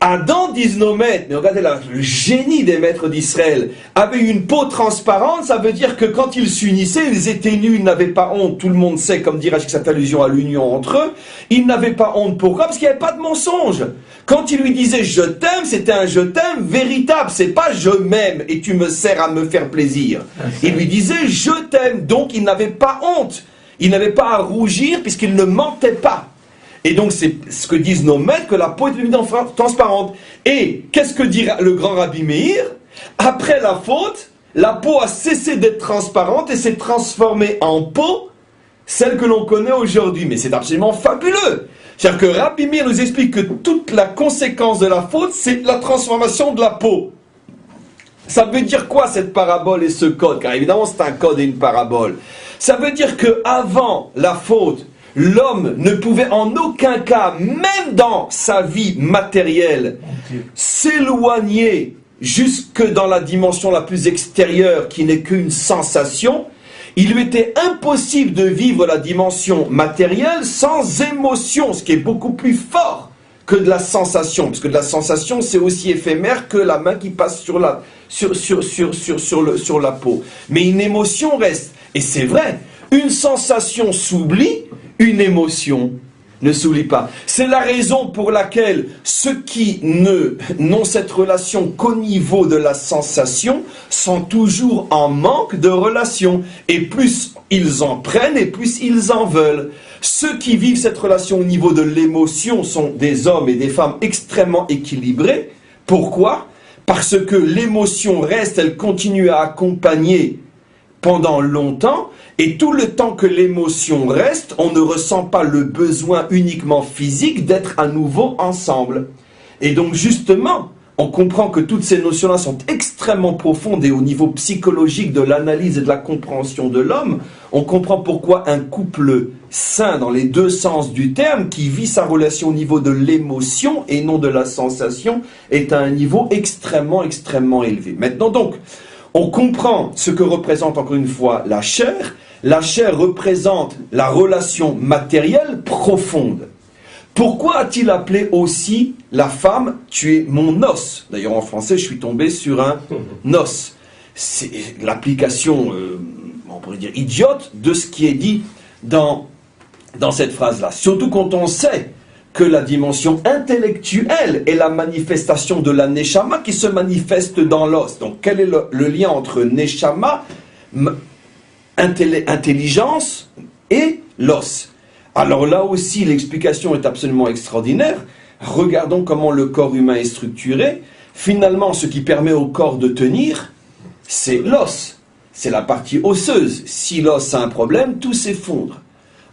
Adam, disent nos maîtres, mais regardez là, le génie des maîtres d'Israël, avait une peau transparente, ça veut dire que quand ils s'unissaient, ils étaient nus, ils n'avaient pas honte, tout le monde sait, comme dirait cette allusion à l'union entre eux, ils n'avaient pas honte. Pourquoi? Parce qu'il n'y avait pas de mensonge. Quand il lui disait « je t'aime », c'était un « je t'aime » véritable, c'est pas « je m'aime et tu me sers à me faire plaisir ». Il lui disait « je t'aime », donc il n'avait pas honte, il n'avait pas à rougir puisqu'il ne mentait pas. Et donc c'est ce que disent nos maîtres, que la peau est évidemment transparente. Et qu'est-ce que dit le grand Rabbi Meir? Après la faute, la peau a cessé d'être transparente et s'est transformée en peau, celle que l'on connaît aujourd'hui. Mais c'est absolument fabuleux. C'est-à-dire que Rabbi Meir nous explique que toute la conséquence de la faute, c'est la transformation de la peau. Ça veut dire quoi cette parabole et ce code? Car évidemment c'est un code et une parabole. Ça veut dire que avant la faute, l'homme ne pouvait en aucun cas, même dans sa vie matérielle, s'éloigner jusque dans la dimension la plus extérieure qui n'est qu'une sensation. Il lui était impossible de vivre la dimension matérielle sans émotion, ce qui est beaucoup plus fort que de la sensation, parce que de la sensation c'est aussi éphémère que la main qui passe sur la peau. Mais une émotion reste, et c'est vrai, une sensation s'oublie, une émotion ne s'oublie pas. C'est la raison pour laquelle ceux qui n'ont cette relation qu'au niveau de la sensation sont toujours en manque de relation. Et plus ils en prennent et plus ils en veulent. Ceux qui vivent cette relation au niveau de l'émotion sont des hommes et des femmes extrêmement équilibrés. Pourquoi? Parce que l'émotion reste, elle continue à accompagner pendant longtemps, et tout le temps que l'émotion reste, on ne ressent pas le besoin uniquement physique d'être à nouveau ensemble. Et donc justement, on comprend que toutes ces notions-là sont extrêmement profondes et au niveau psychologique de l'analyse et de la compréhension de l'homme, on comprend pourquoi un couple sain dans les deux sens du terme, qui vit sa relation au niveau de l'émotion et non de la sensation, est à un niveau extrêmement élevé. Maintenant donc, on comprend ce que représente encore une fois la chair. La chair représente la relation matérielle profonde. Pourquoi a-t-il appelé aussi la femme « tu es mon os » D'ailleurs en français je suis tombé sur un os. C'est l'application, on pourrait dire idiote, de ce qui est dit dans cette phrase-là. Surtout quand on sait que la dimension intellectuelle est la manifestation de la neshama qui se manifeste dans l'os. Donc quel est le lien entre neshama, intelligence et l'os? Alors là aussi l'explication est absolument extraordinaire. Regardons comment le corps humain est structuré. Finalement ce qui permet au corps de tenir, c'est l'os. C'est la partie osseuse. Si l'os a un problème, tout s'effondre.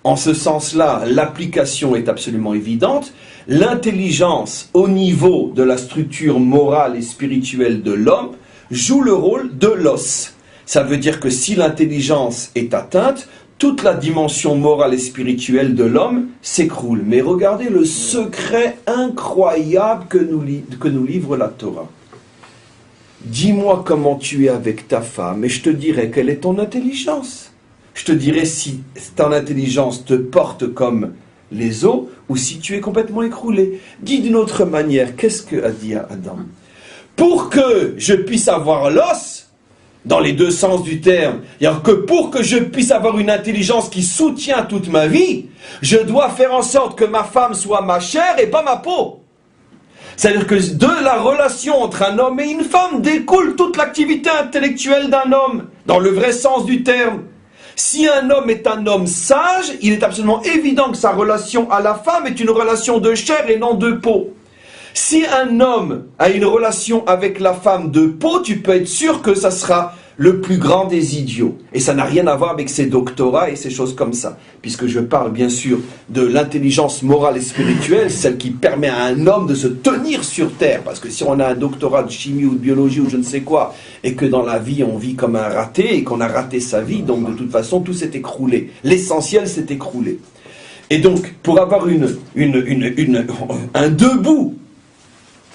En ce sens-là, l'application est absolument évidente. L'intelligence au niveau de la structure morale et spirituelle de l'homme joue le rôle de l'os. Ça veut dire que si l'intelligence est atteinte, toute la dimension morale et spirituelle de l'homme s'écroule. Mais regardez le secret incroyable que nous livre la Torah. Dis-moi comment tu es avec ta femme et je te dirai quelle est ton intelligence. Je te dirai si ton intelligence te porte comme les os ou si tu es complètement écroulé. Dis d'une autre manière, qu'est-ce que a dit Adam? Pour que je puisse avoir l'os, dans les deux sens du terme, alors que pour que je puisse avoir une intelligence qui soutient toute ma vie, je dois faire en sorte que ma femme soit ma chair et pas ma peau. C'est-à-dire que de la relation entre un homme et une femme découle toute l'activité intellectuelle d'un homme, dans le vrai sens du terme. Si un homme est un homme sage, il est absolument évident que sa relation à la femme est une relation de chair et non de peau. Si un homme a une relation avec la femme de peau, tu peux être sûr que ça sera le plus grand des idiots. Et ça n'a rien à voir avec ses doctorats et ces choses comme ça. Puisque je parle bien sûr de l'intelligence morale et spirituelle, celle qui permet à un homme de se tenir sur terre. Parce que si on a un doctorat de chimie ou de biologie ou je ne sais quoi, et que dans la vie on vit comme un raté, et qu'on a raté sa vie, donc de toute façon tout s'est écroulé. L'essentiel s'est écroulé. Et donc, pour avoir un debout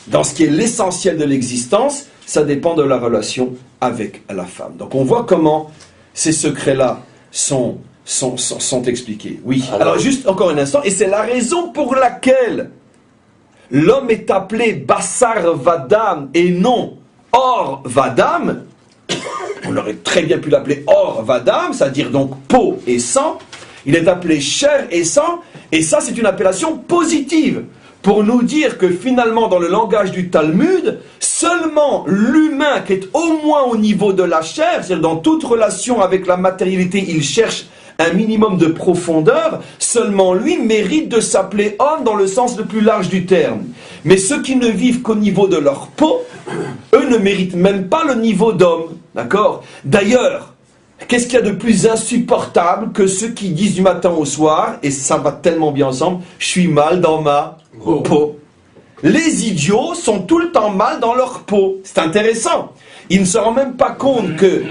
dans ce qui est l'essentiel de l'existence, ça dépend de la relation avec la femme. Donc on voit comment ces secrets-là sont expliqués. Oui. Alors juste encore un instant, et c'est la raison pour laquelle l'homme est appelé Bassar Vadam et non Or Vadam. On aurait très bien pu l'appeler Or Vadam, c'est-à-dire donc peau et sang. Il est appelé chair et sang, et ça c'est une appellation positive. Pour nous dire que finalement, dans le langage du Talmud, seulement l'humain qui est au moins au niveau de la chair, c'est-à-dire dans toute relation avec la matérialité, il cherche un minimum de profondeur, seulement lui mérite de s'appeler homme dans le sens le plus large du terme. Mais ceux qui ne vivent qu'au niveau de leur peau, eux ne méritent même pas le niveau d'homme. D'accord? D'ailleurs, qu'est-ce qu'il y a de plus insupportable que ceux qui disent du matin au soir, et ça va tellement bien ensemble, je suis mal dans ma peau. Les idiots sont tout le temps mal dans leur peau. C'est intéressant. Ils ne se rendent même pas compte que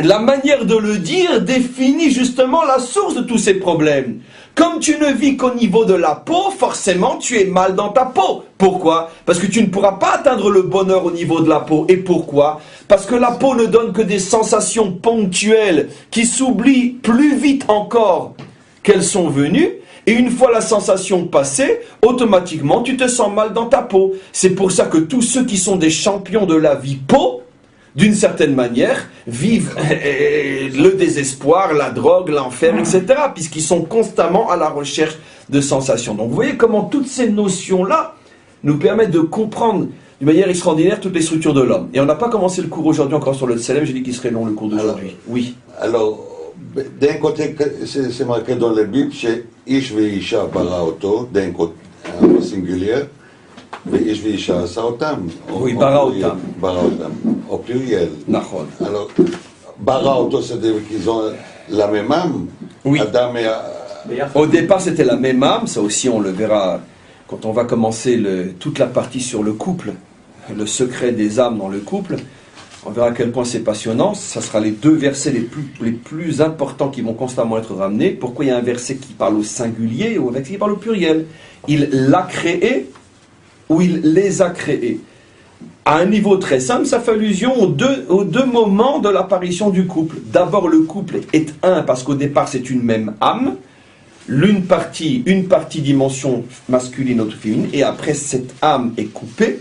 la manière de le dire définit justement la source de tous ces problèmes. Comme tu ne vis qu'au niveau de la peau, forcément tu es mal dans ta peau. Pourquoi? Parce que tu ne pourras pas atteindre le bonheur au niveau de la peau. Et pourquoi? Parce que la peau ne donne que des sensations ponctuelles qui s'oublient plus vite encore qu'elles sont venues. Et une fois la sensation passée, automatiquement tu te sens mal dans ta peau. C'est pour ça que tous ceux qui sont des champions de la vie peau, d'une certaine manière, vivent le désespoir, la drogue, l'enfer, etc. Puisqu'ils sont constamment à la recherche de sensations. Donc vous voyez comment toutes ces notions-là nous permettent de comprendre d'une manière extraordinaire toutes les structures de l'homme. Et on n'a pas commencé le cours aujourd'hui encore sur le Tselem, j'ai dit qu'il serait long le cours d'aujourd'hui. Oui. Alors, d'un côté, c'est marqué dans la Bible, c'est Ish ve'isha bara oto, d'un côté, au singulier, ve'ish ve'isha asa otam. Oui, bara otam. Bara otam, au pluriel. Nachon. Alors, bara oto, c'est-à-dire qu'ils ont la même âme. Oui. Adam et... Au départ, c'était la même âme, ça aussi on le verra quand on va commencer toute la partie sur le couple, le secret des âmes dans le couple. On verra à quel point c'est passionnant. Ça sera les deux versets les plus importants qui vont constamment être ramenés. Pourquoi il y a un verset qui parle au singulier ou un verset qui parle au pluriel? Il l'a créé ou il les a créés. À un niveau très simple, ça fait allusion aux deux moments de l'apparition du couple. D'abord, le couple est un, parce qu'au départ, c'est une même âme, une partie dimension masculine, autre féminine, et après, cette âme est coupée.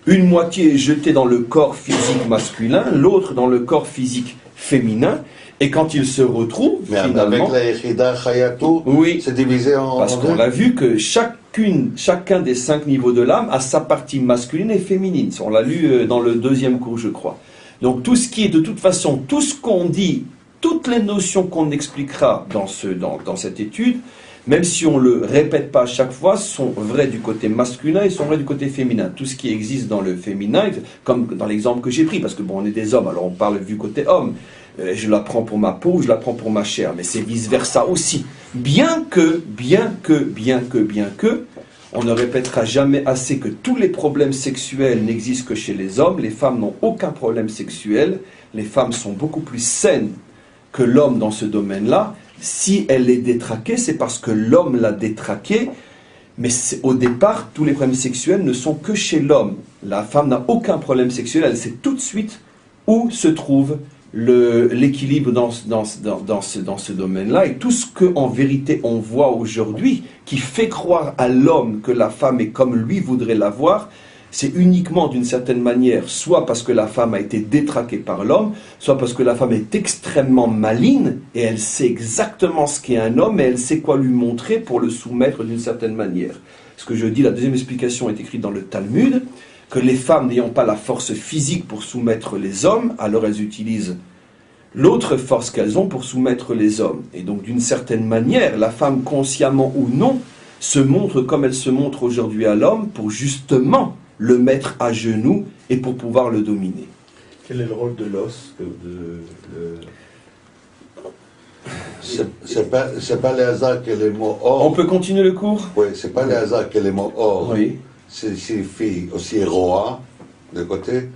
Une moitié est jetée dans le corps physique masculin, l'autre dans le corps physique féminin, et quand ils se retrouvent, Mais finalement... avec la Yechida Chayatou, Oui, c'est divisé en... parce qu'on l'a vu que chacun des 5 niveaux de l'âme a sa partie masculine et féminine. On l'a lu dans le 2e cours, je crois. Donc tout ce qui est de toute façon, tout ce qu'on dit, toutes les notions qu'on expliquera dans cette étude, même si on ne le répète pas à chaque fois, sont vraies du côté masculin et sont vraies du côté féminin. Tout ce qui existe dans le féminin, comme dans l'exemple que j'ai pris, parce que bon, on est des hommes, alors on parle du côté homme. Je la prends pour ma peau, je la prends pour ma chair, mais c'est vice-versa aussi. Bien que, on ne répétera jamais assez que tous les problèmes sexuels n'existent que chez les hommes. Les femmes n'ont aucun problème sexuel. Les femmes sont beaucoup plus saines que l'homme dans ce domaine-là. Si elle est détraquée, c'est parce que l'homme l'a détraquée. Mais au départ, tous les problèmes sexuels ne sont que chez l'homme. La femme n'a aucun problème sexuel. Elle sait tout de suite où se trouve l'équilibre dans ce domaine-là, et tout ce qu'en vérité on voit aujourd'hui, qui fait croire à l'homme que la femme est comme lui voudrait l'avoir, c'est uniquement d'une certaine manière, soit parce que la femme a été détraquée par l'homme, soit parce que la femme est extrêmement maligne, et elle sait exactement ce qu'est un homme, et elle sait quoi lui montrer pour le soumettre d'une certaine manière. Ce que je dis, la deuxième explication est écrite dans le Talmud, que les femmes n'ayant pas la force physique pour soumettre les hommes, alors elles utilisent l'autre force qu'elles ont pour soumettre les hommes. Et donc d'une certaine manière, la femme, consciemment ou non, se montre comme elle se montre aujourd'hui à l'homme pour justement le mettre à genoux et pour pouvoir le dominer. Quel est le rôle de l'os C'est pas les hasards que les mots or... On peut continuer le cours? Oui, c'est pas les hasards que les mots or... Oui. Signifie aussi roi, de côté,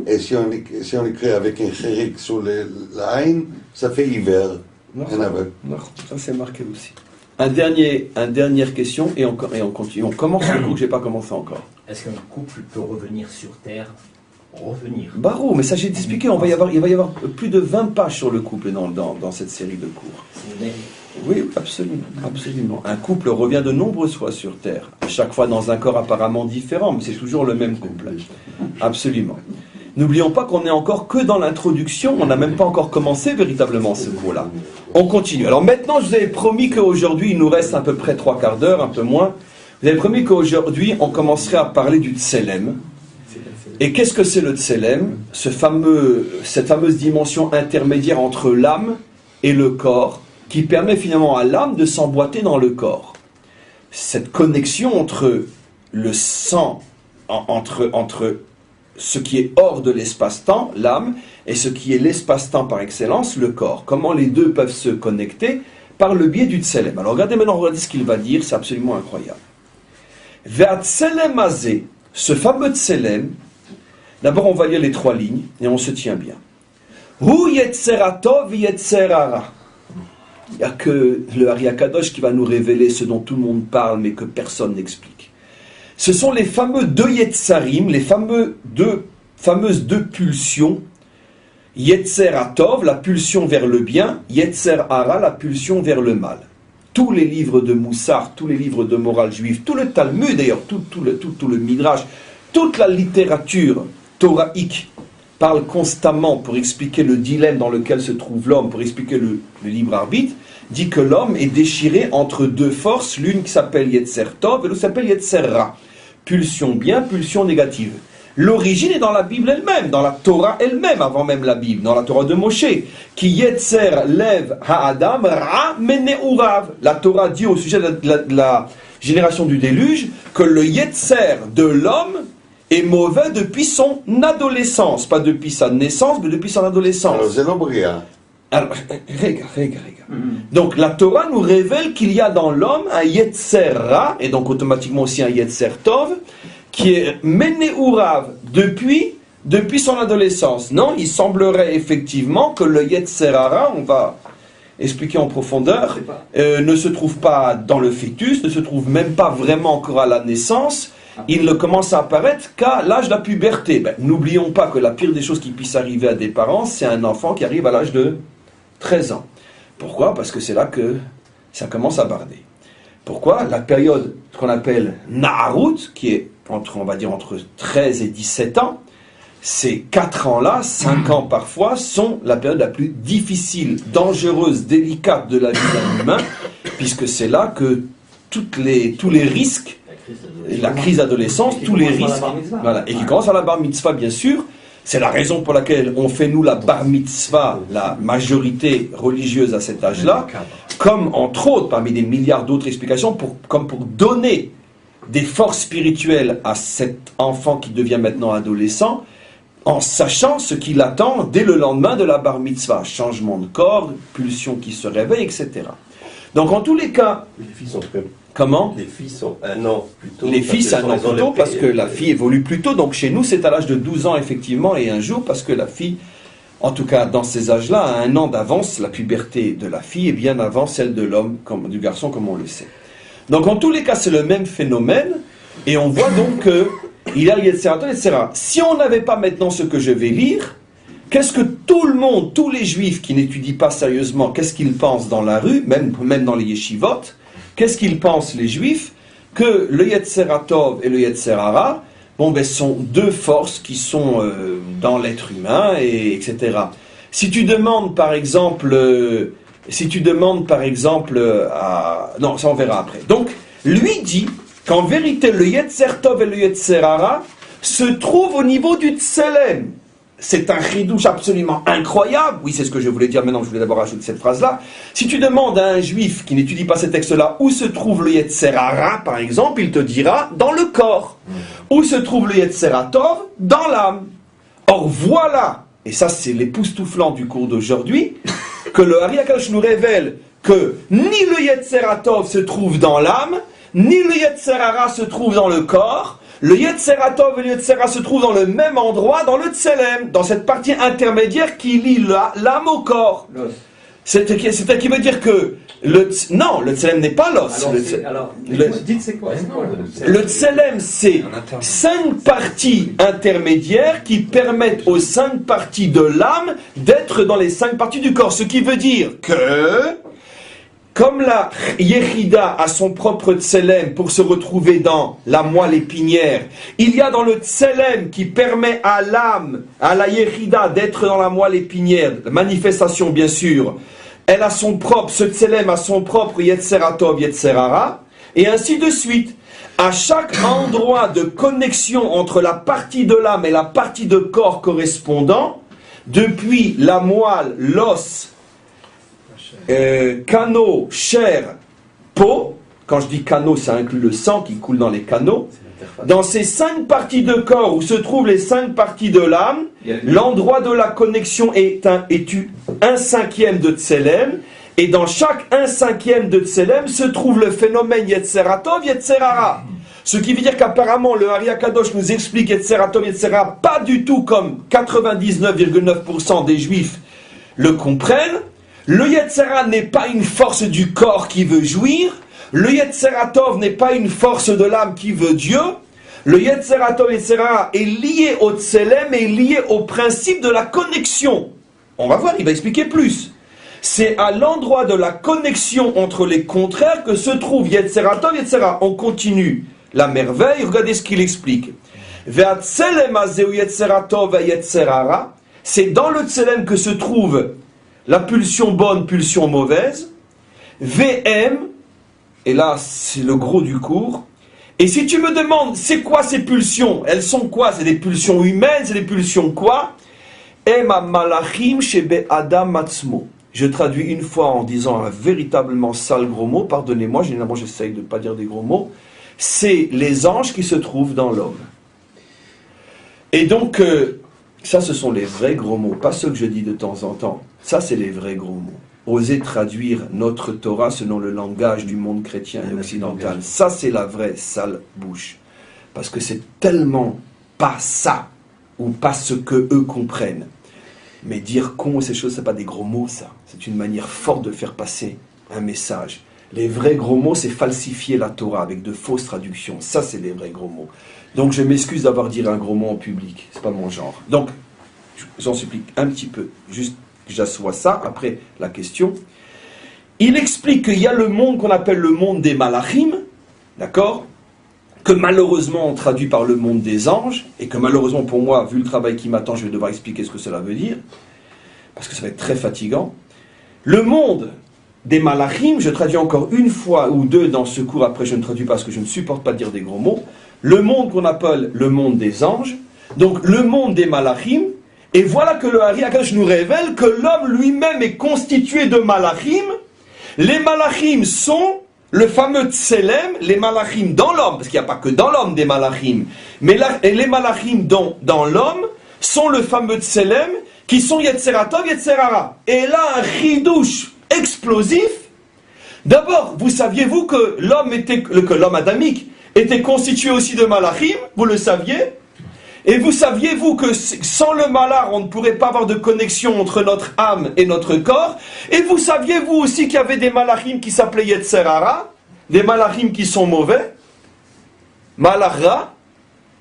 et si on écrit avec un chérik sur la haine, ça fait hiver, un aveugle. Non, ça c'est marqué aussi. Une dernière question, et on continue. On commence le cours que je n'ai pas commencé encore. Est-ce qu'un couple peut revenir sur Terre? Revenir. Barreau, mais ça j'ai expliqué, il va y avoir plus de 20 pages sur le couple dans cette série de cours. Oui, absolument. Un couple revient de nombreuses fois sur Terre, à chaque fois dans un corps apparemment différent, mais c'est toujours le même couple. Absolument. N'oublions pas qu'on n'est encore que dans l'introduction, on n'a même pas encore commencé véritablement ce cours-là. On continue. Alors maintenant, je vous avais promis qu'aujourd'hui, il nous reste à peu près 3/4 d'heure, un peu moins. Vous avez promis qu'aujourd'hui, on commencerait à parler du Tselem. Et qu'est-ce que c'est le Tselem? Cette fameuse dimension intermédiaire entre l'âme et le corps, qui permet finalement à l'âme de s'emboîter dans le corps. Cette connexion entre le sang, entre ce qui est hors de l'espace-temps, l'âme, et ce qui est l'espace-temps par excellence, le corps. Comment les deux peuvent se connecter? Par le biais du Tselem. Alors regardez ce qu'il va dire, c'est absolument incroyable. Ve'at Tselem azé, ce fameux Tselem, d'abord on va lire les 3 lignes, et on se tient bien. Hu yetzeratov yetzerara. Il n'y a que le Ari Akadosh qui va nous révéler ce dont tout le monde parle, mais que personne n'explique. Ce sont les fameux 2 Yetzarim, les fameuses deux pulsions. Yetzer Atov, la pulsion vers le bien, Yetzer Hara, la pulsion vers le mal. Tous les livres de Moussar, tous les livres de morale juive, tout le Talmud d'ailleurs, tout le Midrash, toute la littérature thoraïque parle constamment pour expliquer le dilemme dans lequel se trouve l'homme, pour expliquer le libre arbitre, dit que l'homme est déchiré entre 2 forces, l'une qui s'appelle Yetzer Tov et l'autre s'appelle Yetzer Ra. Pulsion bien, pulsion négative. L'origine est dans la Bible elle-même, dans la Torah elle-même, avant même la Bible, dans la Torah de Moshe, qui Yetzer Lev Ha'adam Ra Mene'urav. La Torah dit au sujet de la génération du déluge que le Yetzer de l'homme est mauvais depuis son adolescence, pas depuis sa naissance, mais depuis son adolescence. Alors, c'est l'obria. Alors, regarde. Donc, la Torah nous révèle qu'il y a dans l'homme un Yetzer Ra, et donc automatiquement aussi un Yetzer Tov, qui est Mene'urav depuis son adolescence. Non, il semblerait effectivement que le Yetzer Hara, on va expliquer en profondeur, ne se trouve pas dans le fœtus, ne se trouve même pas vraiment encore à la naissance, il ne commence à apparaître qu'à l'âge de la puberté. N'oublions pas que la pire des choses qui puissent arriver à des parents, c'est un enfant qui arrive à l'âge de 13 ans. Pourquoi? Parce que c'est là que ça commence à barder. Pourquoi? La période qu'on appelle Naharut, qui est entre 13 et 17 ans, ces 4 ans-là, 5 ans parfois, sont la période la plus difficile, dangereuse, délicate de la vie d'un humain, puisque c'est là que tous les risques, la crise d'adolescence, tous les risques, voilà, et qui commence à la bar mitzvah, bien sûr. C'est la raison pour laquelle on fait, nous, la bar mitzvah, la majorité religieuse à cet âge-là, comme, entre autres, parmi des milliards d'autres explications, comme pour donner des forces spirituelles à cet enfant qui devient maintenant adolescent, en sachant ce qu'il attend dès le lendemain de la bar mitzvah. Changement de corps, pulsion qui se réveille, etc. Donc, en tous les cas... Les filles sont très... Comment? Les filles sont 1 an plus tôt. Les filles, c'est 1 an plus tôt parce que la fille évolue plus tôt. Donc, chez nous, c'est à l'âge de 12 ans, effectivement, et 1 jour, parce que la fille, en tout cas, dans ces âges-là, a 1 an d'avance. La puberté de la fille est bien avant celle de l'homme, du garçon, comme on le sait. Donc, en tous les cas, c'est le même phénomène. Et on voit donc que il y a Yetzer Tov, etc. Si on n'avait pas maintenant ce que je vais lire, qu'est-ce que tout le monde, tous les juifs qui n'étudient pas sérieusement, qu'est-ce qu'ils pensent dans la rue, même dans les yeshivot, qu'est-ce qu'ils pensent les juifs? Que le Yetzer Tov et le Yetzer Hara, sont 2 forces qui sont dans l'être humain, etc. Si tu demandes par exemple non, ça on verra après. Donc, lui dit qu'en vérité, le Yetzer Tov et le Yetzer Hara se trouvent au niveau du Tselem. C'est un chidouche absolument incroyable. Oui, c'est ce que je voulais dire maintenant, je voulais d'abord ajouter cette phrase-là. Si tu demandes à un juif qui n'étudie pas ces textes-là où se trouve le Yetzer Hara, par exemple, il te dira dans le corps. Où se trouve le Yetzer Tov? Dans l'âme. Or voilà, et ça c'est l'époustouflant du cours d'aujourd'hui, que le Ari Akadosh nous révèle que ni le Yetzer Tov se trouve dans l'âme, ni le Yetzer Hara se trouve dans le corps. Le Yetzer Tov et le Yetzer Hara se trouvent dans le même endroit, dans le Tselem, dans cette partie intermédiaire qui lie l'âme au corps. C'est qui veut dire que le Tselem n'est pas l'os. Dites c'est quoi? Le Tselem, c'est 5 parties intermédiaires qui permettent aux 5 parties de l'âme d'être dans les 5 parties du corps. Ce qui veut dire que, comme la Yechida a son propre Tselem pour se retrouver dans la moelle épinière, il y a dans le Tselem qui permet à l'âme, à la Yechida d'être dans la moelle épinière, la manifestation bien sûr, elle a son propre, ce Tselem a son propre Yetzer Tov, Yetzer Hara, et ainsi de suite. À chaque endroit de connexion entre la partie de l'âme et la partie de corps correspondant, depuis la moelle, l'os, canaux, chair, peau, quand je dis canaux, ça inclut le sang qui coule dans les canaux, dans ces 5 parties de corps où se trouvent les 5 parties de l'âme, l'endroit de la connexion est 1/5 de Tselem, et dans chaque 1/5 de Tselem se trouve le phénomène Yetzer Tov, Yetzer Hara. Ce qui veut dire qu'apparemment le Ari Akadosh nous explique Yetzer Tov, Yetzer Hara pas du tout comme 99,9% des juifs le comprennent. Le Yetzer Hara n'est pas une force du corps qui veut jouir. Le Yetzer Tov n'est pas une force de l'âme qui veut Dieu. Le Yetzer Tov, Yetzer Hara est lié au Tselem et lié au principe de la connexion. On va voir, il va expliquer plus. C'est à l'endroit de la connexion entre les contraires que se trouve Yetzer Tov, Yetzer Hara. On continue la merveille, regardez ce qu'il explique. C'est dans le Tselem que se trouve la pulsion bonne, pulsion mauvaise. VM, et là c'est le gros du cours. Et si tu me demandes, c'est quoi ces pulsions? Elles sont quoi? C'est des pulsions humaines? C'est des pulsions quoi? Ema malachim shebe adam atzmo. Je traduis une fois en disant un véritablement sale gros mot. Pardonnez-moi, généralement j'essaye de ne pas dire des gros mots. C'est les anges qui se trouvent dans l'homme. Et donc, ça ce sont les vrais gros mots, pas ceux que je dis de temps en temps. Ça c'est les vrais gros mots. Oser traduire notre Torah selon le langage du monde chrétien et occidental. Ça c'est la vraie sale bouche. Parce que c'est tellement pas ça, ou pas ce que eux comprennent. Mais dire con, ces choses, c'est pas des gros mots ça. C'est une manière forte de faire passer un message. Les vrais gros mots, c'est falsifier la Torah avec de fausses traductions. Ça, c'est les vrais gros mots. Donc, je m'excuse d'avoir dit un gros mot en public. C'est pas mon genre. Donc, j'en supplie un petit peu. Juste que j'assois ça. Après, la question. Il explique qu'il y a le monde qu'on appelle le monde des malachim. D'accord ? Que malheureusement, on traduit par le monde des anges. Et que malheureusement, pour moi, vu le travail qui m'attend, je vais devoir expliquer ce que cela veut dire. Parce que ça va être très fatigant. Le monde des malachim, je traduis encore une fois ou deux dans ce cours, après je ne traduis pas parce que je ne supporte pas dire des gros mots. Le monde qu'on appelle le monde des anges, donc le monde des malachim, et voilà que le Hari Akadosh nous révèle que l'homme lui-même est constitué de malachim. Les malachim sont le fameux tselem, les malachim dans l'homme, parce qu'il n'y a pas que dans l'homme des malachim, mais les malachim dans l'homme sont le fameux tselem, qui sont Yetzeratov, Yetzerara. Et là, un chidouche explosif. D'abord, vous saviez-vous que l'homme adamique était constitué aussi de malachim? Vous le saviez? Et vous saviez-vous que sans le malach, on ne pourrait pas avoir de connexion entre notre âme et notre corps? Et vous saviez-vous aussi qu'il y avait des malachim qui s'appelaient Yetzerara? Des malachim qui sont mauvais? Malachra?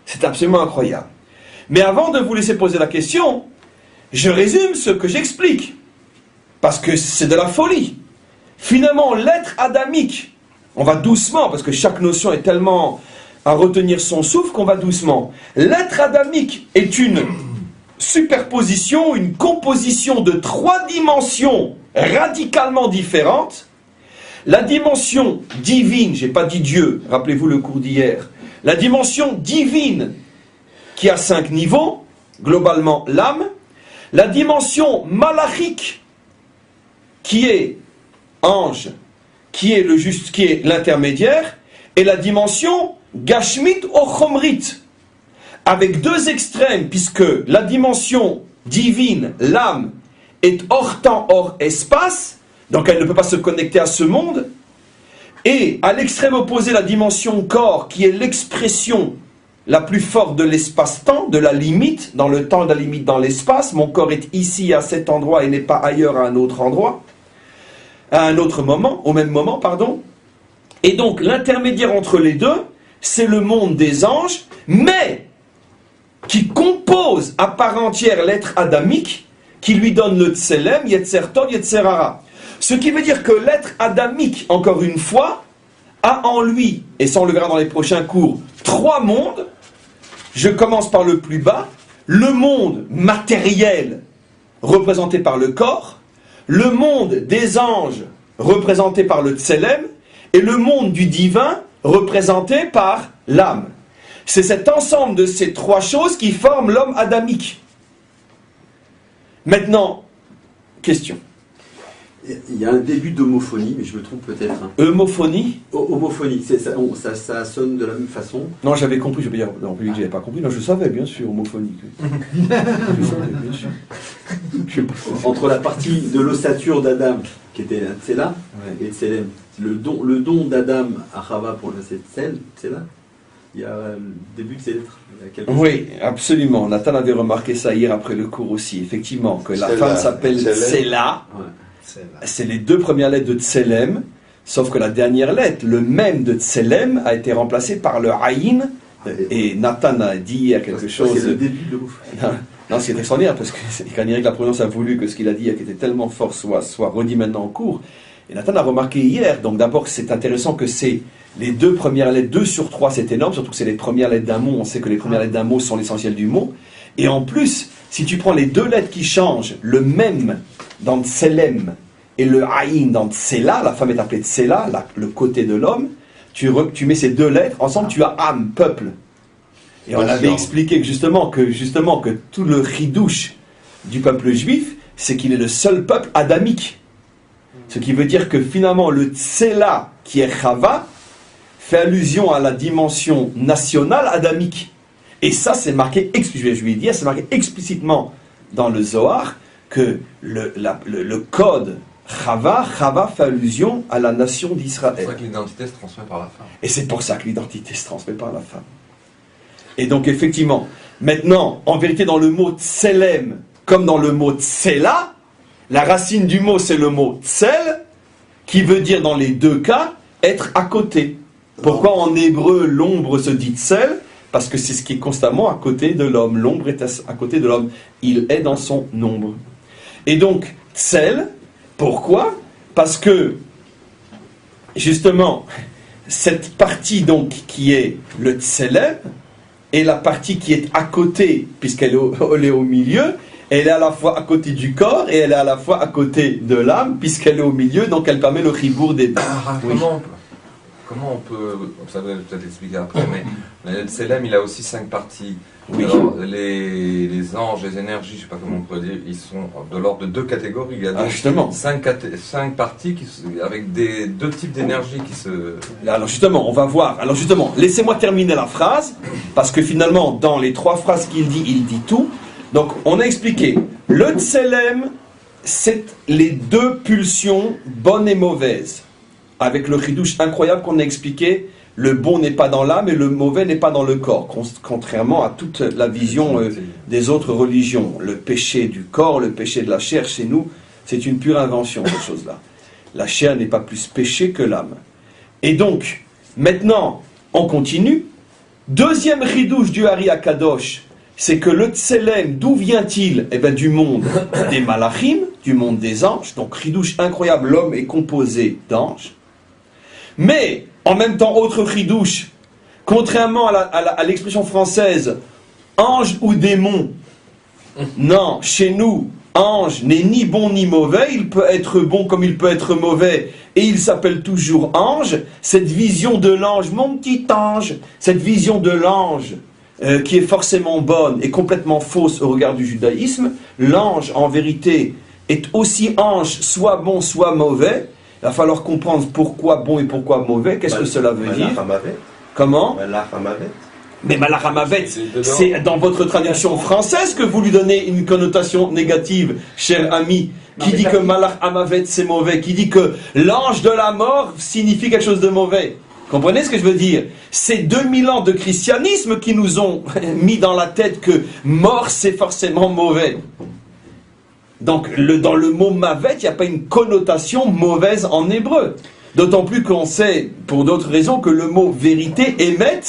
C'est absolument incroyable. Mais avant de vous laisser poser la question, je résume ce que j'explique. Parce que c'est de la folie. Finalement, l'être adamique, on va doucement, parce que chaque notion est tellement à retenir son souffle qu'on va doucement. L'être adamique est une superposition, une composition de 3 dimensions radicalement différentes. La dimension divine, j'ai pas dit Dieu, rappelez-vous le cours d'hier. La dimension divine qui a 5 niveaux, globalement l'âme. La dimension malachique, qui est ange, qui est l'intermédiaire, et la dimension gashmit ou chomrit, avec 2 extrêmes, puisque la dimension divine, l'âme, est hors temps, hors espace, donc elle ne peut pas se connecter à ce monde, et à l'extrême opposé, la dimension corps, qui est l'expression la plus forte de l'espace-temps, de la limite, dans le temps, de la limite dans l'espace. Mon corps est ici, à cet endroit, et n'est pas ailleurs, à un autre endroit, à un autre moment, au même moment, pardon. Et donc, l'intermédiaire entre les deux, c'est le monde des anges, mais qui compose à part entière l'être adamique, qui lui donne le tselem, yetzer tov, yetzerara. Ce qui veut dire que l'être adamique, encore une fois, a en lui, et ça on le verra dans les prochains cours, 3 mondes. Je commence par le plus bas, le monde matériel représenté par le corps, le monde des anges représenté par le tselem, et le monde du divin représenté par l'âme. C'est cet ensemble de ces 3 choses qui forment l'homme adamique. Maintenant, question. Il y a un début d'homophonie, mais je me trompe peut-être. Hein. Homophonie? Homophonie, ça sonne de la même façon. Non, j'avais compris, je veux dire, en public, j'avais pas compris. Non, je savais, bien sûr, homophonie. Je savais, bien sûr. Entre la partie de l'ossature d'Adam, qui était Tsela, et Tselem. Le don d'Adam à Chava pour cette Tsela, il y a le début de ces lettres. Oui, absolument. Nathan avait remarqué ça hier après le cours aussi, effectivement, que la femme s'appelle Tsela. Ouais. C'est les 2 premières lettres de Tselem, sauf que la dernière lettre, le même de Tselem, a été remplacé par le Aïn, et Nathan a dit il y a quelque chose... C'est le début de l'homophobie. Non, c'est extraordinaire, parce que la prononciation a voulu que ce qu'il a dit, qui était tellement fort, soit redit maintenant en cours. Et Nathan a remarqué hier, donc d'abord c'est intéressant que c'est les 2 premières lettres, 2 sur 3, c'est énorme, surtout que c'est les premières lettres d'un mot, on sait que les premières lettres d'un mot sont l'essentiel du mot, et en plus, si tu prends les 2 lettres qui changent, le même dans Tselem et le Aïn dans Tsela, la femme est appelée Tsela, le côté de l'homme, tu mets ces 2 lettres, ensemble tu as âme, peuple. Et on avait expliqué que justement que tout le chidouche du peuple juif, c'est qu'il est le seul peuple adamique. Ce qui veut dire que finalement le Tsela, qui est Chava, fait allusion à la dimension nationale adamique. Et ça, c'est marqué, je vais dire, c'est marqué explicitement dans le Zohar, que le code Chava fait allusion à la nation d'Israël. C'est pour ça que l'identité se transmet par la femme. Et c'est pour ça que l'identité se transmet par la femme. Et donc effectivement, maintenant, en vérité, dans le mot Tselem, comme dans le mot Tsela, la racine du mot c'est le mot Tsel, qui veut dire dans les deux cas être à côté. Pourquoi en hébreu l'ombre se dit tsel? Parce que c'est ce qui est constamment à côté de l'homme. L'ombre est à côté de l'homme. Il est dans son ombre. Et donc, tsel, pourquoi? Parce que, justement, cette partie donc qui est le tselem, et la partie qui est à côté, puisqu'elle est au milieu, elle est à la fois à côté du corps, et elle est à la fois à côté de l'âme, puisqu'elle est au milieu, donc elle permet le ribour des deux. Oui. Comment on peut, ça va peut-être expliquer après, mais le Tselem, il a aussi 5 parties. Oui. Alors, les anges, les énergies, je ne sais pas comment on peut dire, ils sont de l'ordre de 2 catégories. Il y a donc justement. 5 parties avec deux types d'énergie qui se... Alors justement, on va voir. Alors justement, laissez-moi terminer la phrase, parce que finalement, dans les 3 phrases qu'il dit tout. Donc, on a expliqué, le Tselem, c'est les 2 pulsions, bonnes et mauvaises. Avec le chidouche incroyable qu'on a expliqué, le bon n'est pas dans l'âme et le mauvais n'est pas dans le corps, contrairement à toute la vision des autres religions. Le péché du corps, le péché de la chair, chez nous, c'est une pure invention, cette chose-là. La chair n'est pas plus péché que l'âme. Et donc, maintenant, on continue. Deuxième chidouche du Hari Akadosh, c'est que le Tselem, d'où vient-il? Eh bien, du monde des malachim, du monde des anges. Donc, chidouche incroyable, l'homme est composé d'anges. Mais, en même temps, autre chidouche, contrairement à l'expression française, ange ou démon, non, chez nous, ange n'est ni bon ni mauvais, il peut être bon comme il peut être mauvais, et il s'appelle toujours ange. Cette vision de l'ange, mon petit ange, cette vision de l'ange, qui est forcément bonne et complètement fausse au regard du judaïsme, l'ange, en vérité, est aussi ange, soit bon, soit mauvais. Il va falloir comprendre pourquoi bon et pourquoi mauvais. Qu'est-ce que cela veut dire? Comment? Mais Malach Hamavet, c'est dans votre traduction française que vous lui donnez une connotation négative, cher ami, qui dit que Malach Hamavet c'est mauvais, qui dit que l'ange de la mort signifie quelque chose de mauvais. Comprenez ce que je veux dire? C'est 2000 ans de christianisme qui nous ont mis dans la tête que mort c'est forcément mauvais. Donc, dans le mot mavet, il n'y a pas une connotation mauvaise en hébreu. D'autant plus qu'on sait, pour d'autres raisons, que le mot vérité, émet,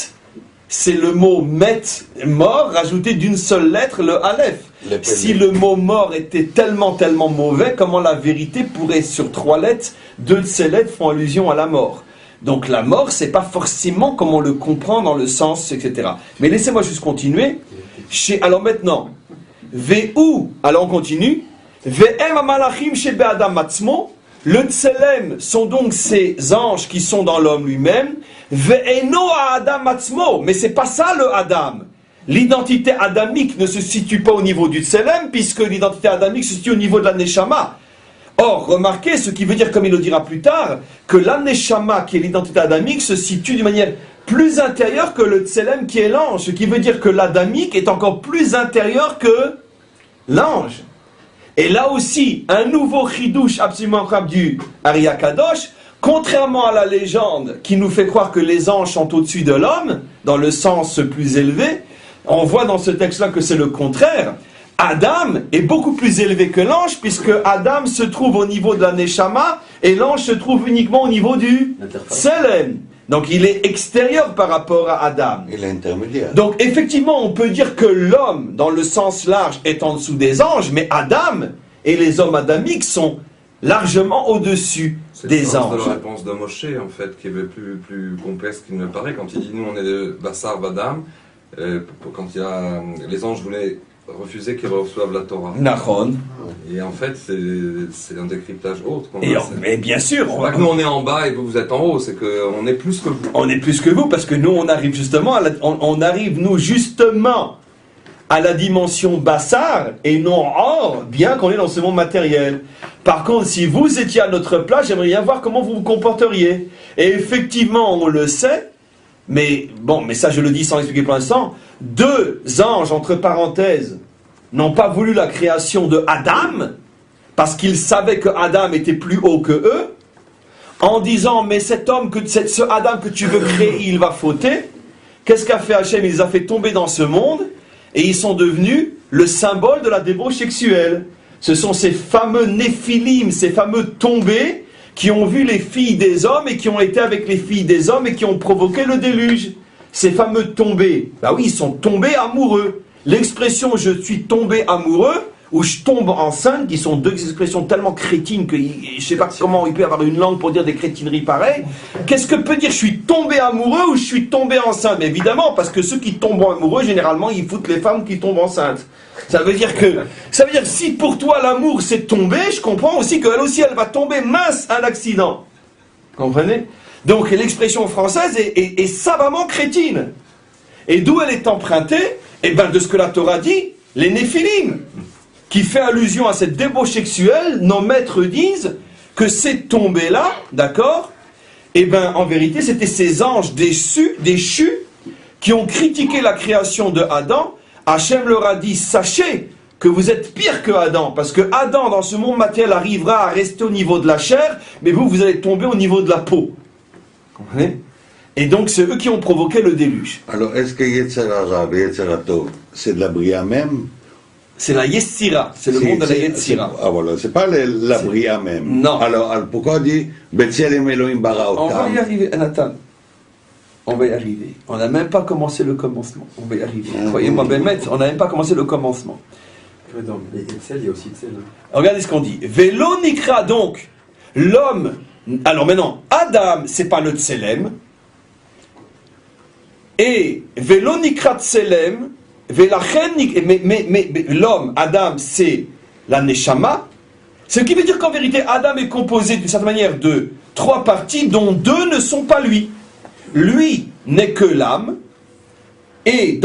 c'est le mot met, mort, rajouté d'une seule lettre, le aleph. Si le mot mort était tellement mauvais, comment la vérité pourrait, sur 3 lettres, 2 de ces lettres font allusion à la mort? Donc la mort, c'est pas forcément comme on le comprend dans le sens, etc. Mais laissez-moi juste continuer. Alors maintenant, Ve'u, alors on continue. Ve'em amalachim shel be'adam matzmo, le tselem sont donc ces anges qui sont dans l'homme lui-même. Ve'eno ha'adam matzmo, mais c'est pas ça le Adam. L'identité adamique ne se situe pas au niveau du tselem, puisque l'identité adamique se situe au niveau de la neshama. Or, remarquez, ce qui veut dire, comme il le dira plus tard, que la neshama, qui est l'identité adamique, se situe d'une manière plus intérieure que le tselem qui est l'ange, ce qui veut dire que l'adamique est encore plus intérieur que l'ange. Et là aussi, un nouveau chidouche absolument incroyable du Hari Akadosh, contrairement à la légende qui nous fait croire que les anges sont au-dessus de l'homme, dans le sens plus élevé, on voit dans ce texte-là que c'est le contraire. Adam est beaucoup plus élevé que l'ange, puisque Adam se trouve au niveau de la Neshama, et l'ange se trouve uniquement au niveau du Tselem. Donc il est extérieur par rapport à Adam. Il est intermédiaire. Donc effectivement, on peut dire que l'homme, dans le sens large, est en dessous des anges, mais Adam et les hommes adamiques sont largement au-dessus des anges. C'est la réponse de Moshe, en fait, qui est plus complexe qu'il ne paraît, quand il dit, nous on est de Bassar Vadam, quand il y a, les anges voulaient refuser qu'ils reçoivent la Torah. Nahon. Et en fait, c'est un décryptage autre. Mais bien sûr. C'est pas que nous on est en bas et vous êtes en haut, c'est qu'on est plus que vous. On est plus que vous, parce que nous on arrive justement, on arrive nous justement à la dimension bassar et non or, bien qu'on est dans ce monde matériel. Par contre, si vous étiez à notre place, j'aimerais bien voir comment vous vous comporteriez. Et effectivement, on le sait, mais bon, mais ça je le dis sans expliquer pour l'instant, 2 anges, entre parenthèses, n'ont pas voulu la création de Adam, parce qu'ils savaient que Adam était plus haut que eux, en disant, mais cet homme, ce Adam que tu veux créer, il va fauter. Qu'est-ce qu'a fait Hachem? Il les a fait tomber dans ce monde, et ils sont devenus le symbole de la débauche sexuelle. Ce sont ces fameux néphilim, ces fameux tombés, qui ont vu les filles des hommes et qui ont été avec les filles des hommes et qui ont provoqué le déluge. Ces fameux tombés, bah oui, ils sont tombés amoureux. L'expression « je suis tombé amoureux » ou « je tombe enceinte », qui sont deux expressions tellement crétines que je ne sais pas comment il peut y avoir une langue pour dire des crétineries pareilles. Qu'est-ce que peut dire « je suis tombé amoureux » ou « je suis tombé enceinte » ? Mais évidemment, parce que ceux qui tombent amoureux, généralement, ils foutent les femmes qui tombent enceintes. Ça veut dire que si pour toi l'amour c'est tomber, je comprends aussi qu'elle aussi elle va tomber mince un accident. Comprenez ? Donc l'expression française est savamment crétine. Et d'où elle est empruntée ? Eh bien de ce que la Torah dit, les Néphilim, qui fait allusion à cette débauche sexuelle, nos maîtres disent que ces tombées-là, d'accord ? Eh bien en vérité c'était ces anges déchus qui ont critiqué la création de Adam. Hachem leur a dit, sachez que vous êtes pire que Adam, parce que Adam dans ce monde matériel arrivera à rester au niveau de la chair, mais vous allez tomber au niveau de la peau. Comprenez ? Et donc c'est eux qui ont provoqué le déluge. Alors est-ce que Yetzer Hara et Yetzer Tov, c'est de la Bria même? C'est la Yetzira, c'est le monde de la Yetzira. Ah voilà, c'est pas la Bria même. Non. Alors pourquoi on dit Betzelem Elohim bara On va otam? y arriver, Nathan. On va y arriver. On n'a même pas commencé le commencement. On va y arriver. Croyez-moi, Bémet, on n'a même pas commencé le commencement. Non, mais Etzel, il y a aussi Etzel. Regardez ce qu'on dit. Vélo nikra, donc, l'homme. Alors maintenant, Adam, c'est pas le Tselem. Et Vélo nikra Tselem, mais l'homme, Adam, c'est la Neshama. Ce qui veut dire qu'en vérité, Adam est composé d'une certaine manière de 3 parties, dont 2 ne sont pas lui. Lui n'est que l'âme, et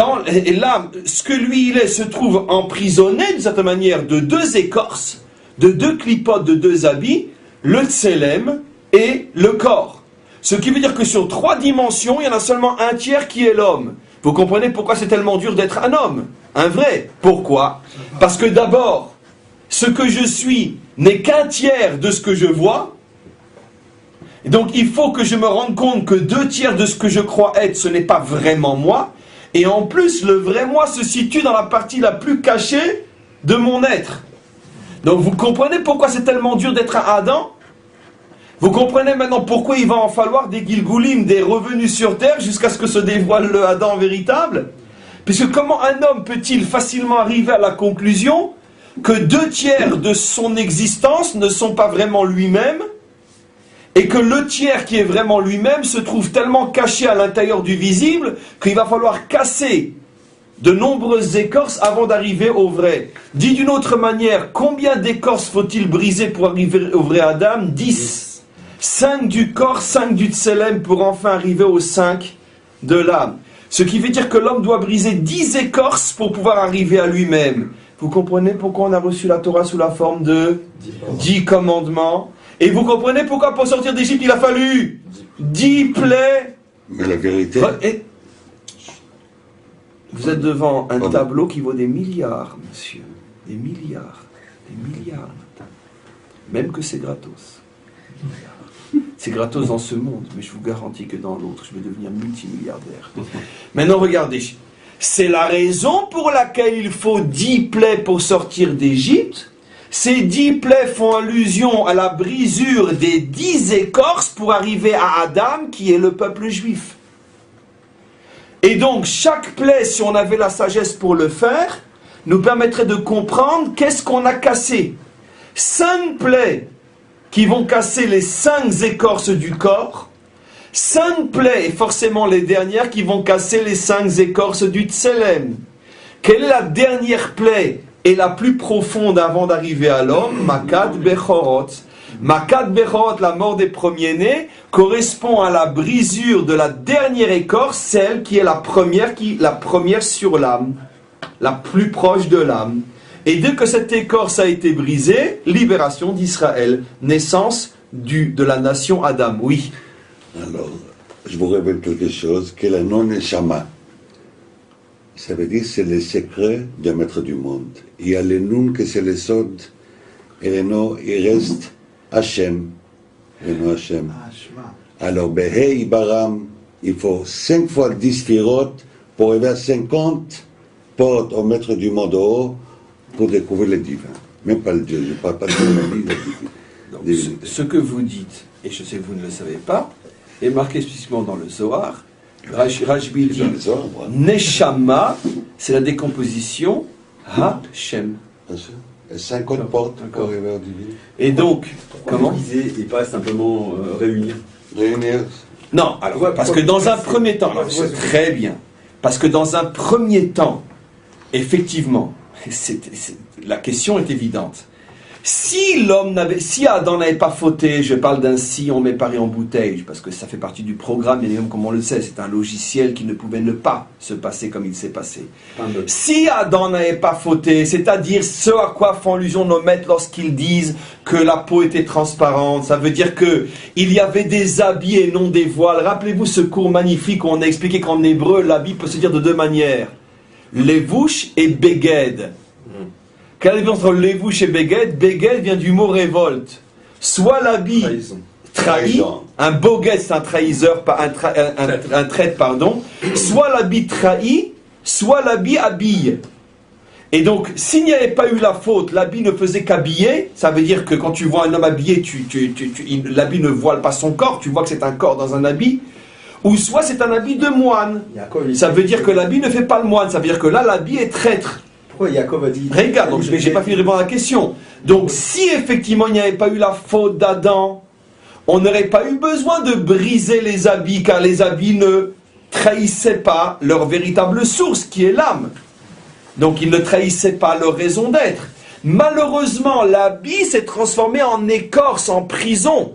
l'âme, ce que lui il est, se trouve emprisonné d'une certaine manière de 2 écorces, de 2 clipotes, de 2 habits, le tselem et le corps. Ce qui veut dire que sur 3 dimensions, il y en a seulement un tiers qui est l'homme. Vous comprenez pourquoi c'est tellement dur d'être un homme, un vrai. Pourquoi ? Parce que d'abord, ce que je suis n'est qu'un tiers de ce que je vois. Et donc il faut que je me rende compte que 2 tiers de ce que je crois être, ce n'est pas vraiment moi. Et en plus, le vrai moi se situe dans la partie la plus cachée de mon être. Donc vous comprenez pourquoi c'est tellement dur d'être un Adam ? Vous comprenez maintenant pourquoi il va en falloir des Gilgulim, des revenus sur terre, jusqu'à ce que se dévoile le Adam véritable ? Puisque comment un homme peut-il facilement arriver à la conclusion que 2 tiers de son existence ne sont pas vraiment lui-même, et que le tiers qui est vraiment lui-même se trouve tellement caché à l'intérieur du visible qu'il va falloir casser de nombreuses écorces avant d'arriver au vrai. Dit d'une autre manière, combien d'écorces faut-il briser pour arriver au vrai Adam ? 10. 5 du corps, 5 du tselem pour enfin arriver aux 5 de l'âme. Ce qui veut dire que l'homme doit briser 10 écorces pour pouvoir arriver à lui-même. Vous comprenez pourquoi on a reçu la Torah sous la forme de 10 commandements ? Et vous comprenez pourquoi pour sortir d'Égypte il a fallu 10 plaies. Mais la vérité... Et vous êtes devant un tableau qui vaut des milliards, monsieur. Des milliards. Des milliards. Même que c'est gratos. C'est gratos dans ce monde, mais je vous garantis que dans l'autre, je vais devenir multimilliardaire. Maintenant, regardez. C'est la raison pour laquelle il faut 10 plaies pour sortir d'Égypte. Ces 10 plaies font allusion à la brisure des 10 écorces pour arriver à Adam, qui est le peuple juif. Et donc, chaque plaie, si on avait la sagesse pour le faire, nous permettrait de comprendre qu'est-ce qu'on a cassé. 5 plaies qui vont casser les 5 écorces du corps, 5 plaies, et forcément les dernières, qui vont casser les 5 écorces du tselem. Quelle est la dernière plaie et la plus profonde avant d'arriver à l'homme? Makat Bechorot. Makat Bechorot, la mort des premiers-nés, correspond à la brisure de la dernière écorce, celle qui est la première sur l'âme, la plus proche de l'âme. Et dès que cette écorce a été brisée, libération d'Israël, naissance de la nation Adam, oui. Alors, je vous révèle quelque chose, que la non-neshama, ça veut dire que c'est le secret du maître du monde. Il y a le nun que c'est le sod, et le no, il reste Hachem, le no Hachem. Alors, Behei Baram, il faut 5 fois 10 firot pour arriver à 50 portes au maître du monde au haut pour découvrir le divin. Même pas le Dieu, je ne parle pas de la vie, le divin. Donc, divinité. ce que vous dites, et je sais que vous ne le savez pas, est marqué spécifiquement dans le Zohar. Rajbi dit Dans les ordres, voilà. Neshama, c'est la décomposition Ha-Shem. Bien sûr. Et 50 portes pour arriver au divin. Et donc, comment Diviser et pas simplement réunir. Réunir. Non, alors, parce que dans un premier temps, alors, c'est très bien, parce que dans un premier temps, effectivement, la question est évidente. Si Adam n'avait pas fauté, je parle d'un si, on met Paris en bouteille, parce que ça fait partie du programme, et comme on le sait, c'est un logiciel qui ne pouvait ne pas se passer comme il s'est passé. Si Adam n'avait pas fauté, c'est-à-dire ce à quoi font allusion nos maîtres lorsqu'ils disent que la peau était transparente, ça veut dire que il y avait des habits et non des voiles. Rappelez-vous ce cours magnifique où on a expliqué qu'en hébreu, l'habit peut se dire de deux manières. Levouche et beged. Quelle est la différence entre levouche et beged? Beged vient du mot révolte. Soit l'habit trahi, un boged c'est un trahiseur, un traître, pardon. Soit l'habit trahi, soit l'habit habille. Et donc, s'il n'y avait pas eu la faute, l'habit ne faisait qu'habiller. Ça veut dire que quand tu vois un homme habillé, l'habit ne voile pas son corps, tu vois que c'est un corps dans un habit. Ou soit c'est un habit de moine. Ça veut dire que l'habit ne fait pas le moine. Ça veut dire que là, l'habit est traître. Pourquoi Yaakov a dit... Regarde, donc j'ai pas fini de répondre à la question. Donc si effectivement il n'y avait pas eu la faute d'Adam, on n'aurait pas eu besoin de briser les habits, car les habits ne trahissaient pas leur véritable source, qui est l'âme. Donc ils ne trahissaient pas leur raison d'être. Malheureusement, l'habit s'est transformé en écorce, en prison.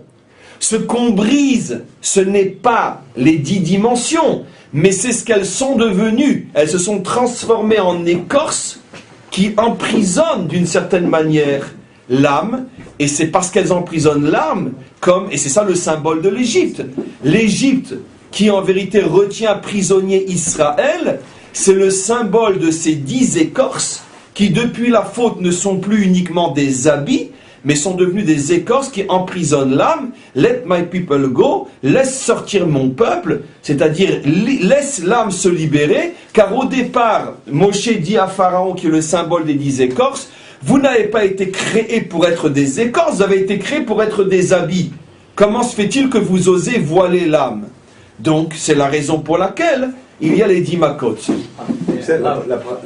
Ce qu'on brise, ce n'est pas les 10 dimensions, mais c'est ce qu'elles sont devenues. Elles se sont transformées en écorce qui emprisonnent d'une certaine manière l'âme, et c'est parce qu'elles emprisonnent l'âme, et c'est ça le symbole de l'Égypte. L'Égypte, qui en vérité retient prisonnier Israël, c'est le symbole de ces 10 écorces qui depuis la faute ne sont plus uniquement des habits, mais sont devenus des écorces qui emprisonnent l'âme. Let my people go, laisse sortir mon peuple, c'est-à-dire laisse l'âme se libérer, car au départ, Moshe dit à Pharaon, qui est le symbole des 10 écorces, vous n'avez pas été créés pour être des écorces, vous avez été créés pour être des habits. Comment se fait-il que vous osez voiler l'âme? Donc, c'est la raison pour laquelle il y a les 10 makot.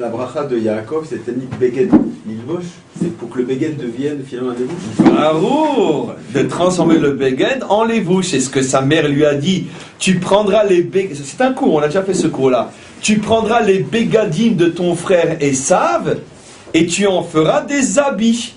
La bracha de Yaakov, c'était ni beged ni lvosh, c'est pour que le beged devienne finalement un levouche. Arour, de transformer le beged en levouche. C'est ce que sa mère lui a dit. Tu prendras les beged. C'est un cours, on a déjà fait ce cours-là. Tu prendras les begadim de ton frère Esav et tu en feras des habits.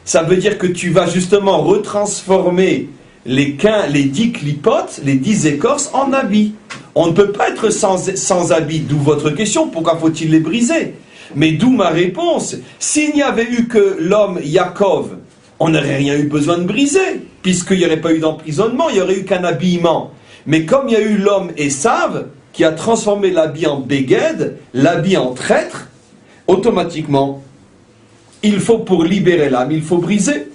Ça veut dire que tu vas justement retransformer les 10 clipotes, les 10 écorces en habits. On ne peut pas être sans habits, d'où votre question, pourquoi faut-il les briser? Mais d'où ma réponse, s'il n'y avait eu que l'homme Yaakov, on n'aurait rien eu besoin de briser, puisqu'il n'y aurait pas eu d'emprisonnement, il n'y aurait eu qu'un habillement. Mais comme il y a eu l'homme Esav, qui a transformé l'habit en beged, l'habit en traître, automatiquement, il faut, pour libérer l'âme, il faut briser.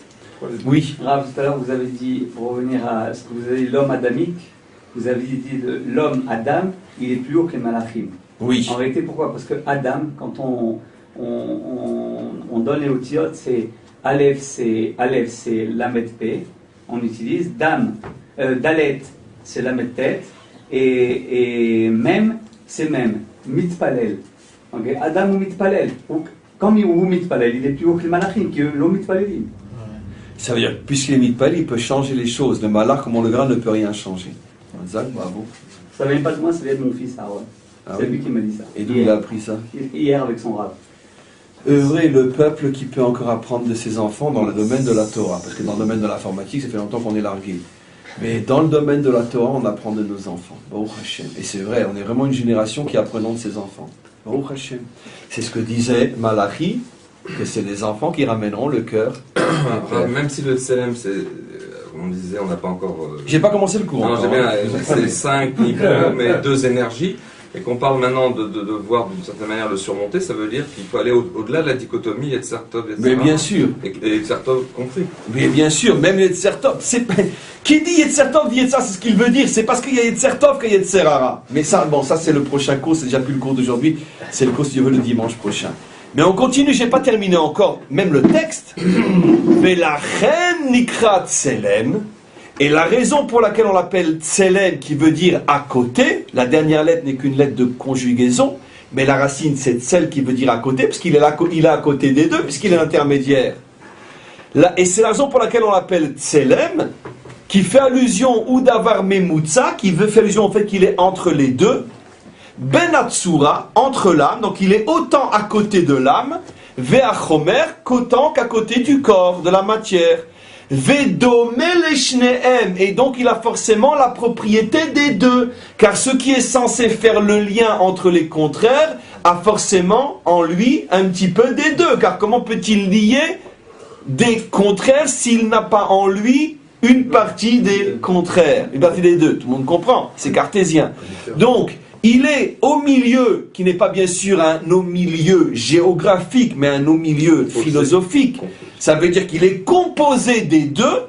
Oui. Rav, tout à l'heure, vous avez dit, pour revenir à ce que vous avez dit, l'homme adamique, vous avez dit l'homme Adam, il est plus haut que les malachim. Oui. En réalité, pourquoi? Parce que Adam, quand on donne les outils, c'est Aleph, c'est Lamed P, on utilise Dam, Dalet, c'est Lamed Tête, et Mem, c'est Mem, Mitpalel. Okay? Adam ou Mitpalel. Comme il ou Mitpalel, il est plus haut que les malachim, que l'homme Mitpalelim. Ça veut dire que puisqu'il est mitpalel, il peut changer les choses. Le malach, comme on le verra, ne peut rien changer. Zach, bravo. Ça vient pas de moi, ça vient de mon fils Aaron. C'est lui qui m'a dit ça. Et d'où il a appris ça? Hier avec son rab. Heureux est le peuple qui peut encore apprendre de ses enfants dans le domaine de la Torah. Parce que dans le domaine de l'informatique, ça fait longtemps qu'on est largué. Mais dans le domaine de la Torah, on apprend de nos enfants. Baruch Hashem. Et c'est vrai, on est vraiment une génération qui apprenons de ses enfants. Baruch Hashem. C'est ce que disait Malachi, que c'est les enfants qui ramèneront le cœur. Même si le Tselem, c'est, on disait, on n'a pas encore... J'ai pas commencé le cours. Non, j'ai bien, c'est 5 niveaux, mais 2 énergies. Et qu'on parle maintenant de voir d'une certaine manière le surmonter, ça veut dire qu'il faut aller au-delà de la dichotomie Yetzertov, etc. Mais bien sûr. Et Yetzertov compris. Mais bien sûr, même Yetzertov. Qui dit Yetzertov dit Yetzerara, c'est ce qu'il veut dire. C'est parce qu'il y a Yetzertov qu'il y a Yetzerara. Mais ça, bon, ça c'est le prochain cours, c'est déjà plus le cours d'aujourd'hui. C'est le cours, si Dieu veut, le dimanche prochain. Mais on continue, j'ai pas terminé encore, même le texte. Velachem nikrat tselem. Et la raison pour laquelle on l'appelle tselem, qui veut dire à côté, la dernière lettre n'est qu'une lettre de conjugaison, mais la racine c'est tsel qui veut dire à côté, puisqu'il est là, il est à côté des deux, puisqu'il est l'intermédiaire. Et c'est la raison pour laquelle on l'appelle tselem, qui fait allusion ou d'avar memutza, qui veut faire allusion au fait qu'il est entre les deux, ben atsura, entre l'âme, donc il est autant à côté de l'âme, ve'achomer, qu'autant qu'à côté du corps, de la matière. Ve'dome leshnehem, et donc il a forcément la propriété des deux, car ce qui est censé faire le lien entre les contraires a forcément en lui un petit peu des deux, car comment peut-il lier des contraires s'il n'a pas en lui une partie des contraires, une partie des deux? Tout le monde comprend, c'est cartésien. Donc, il est au milieu, qui n'est pas bien sûr un au-milieu géographique, mais un au-milieu philosophique. Ça veut dire qu'il est composé des deux,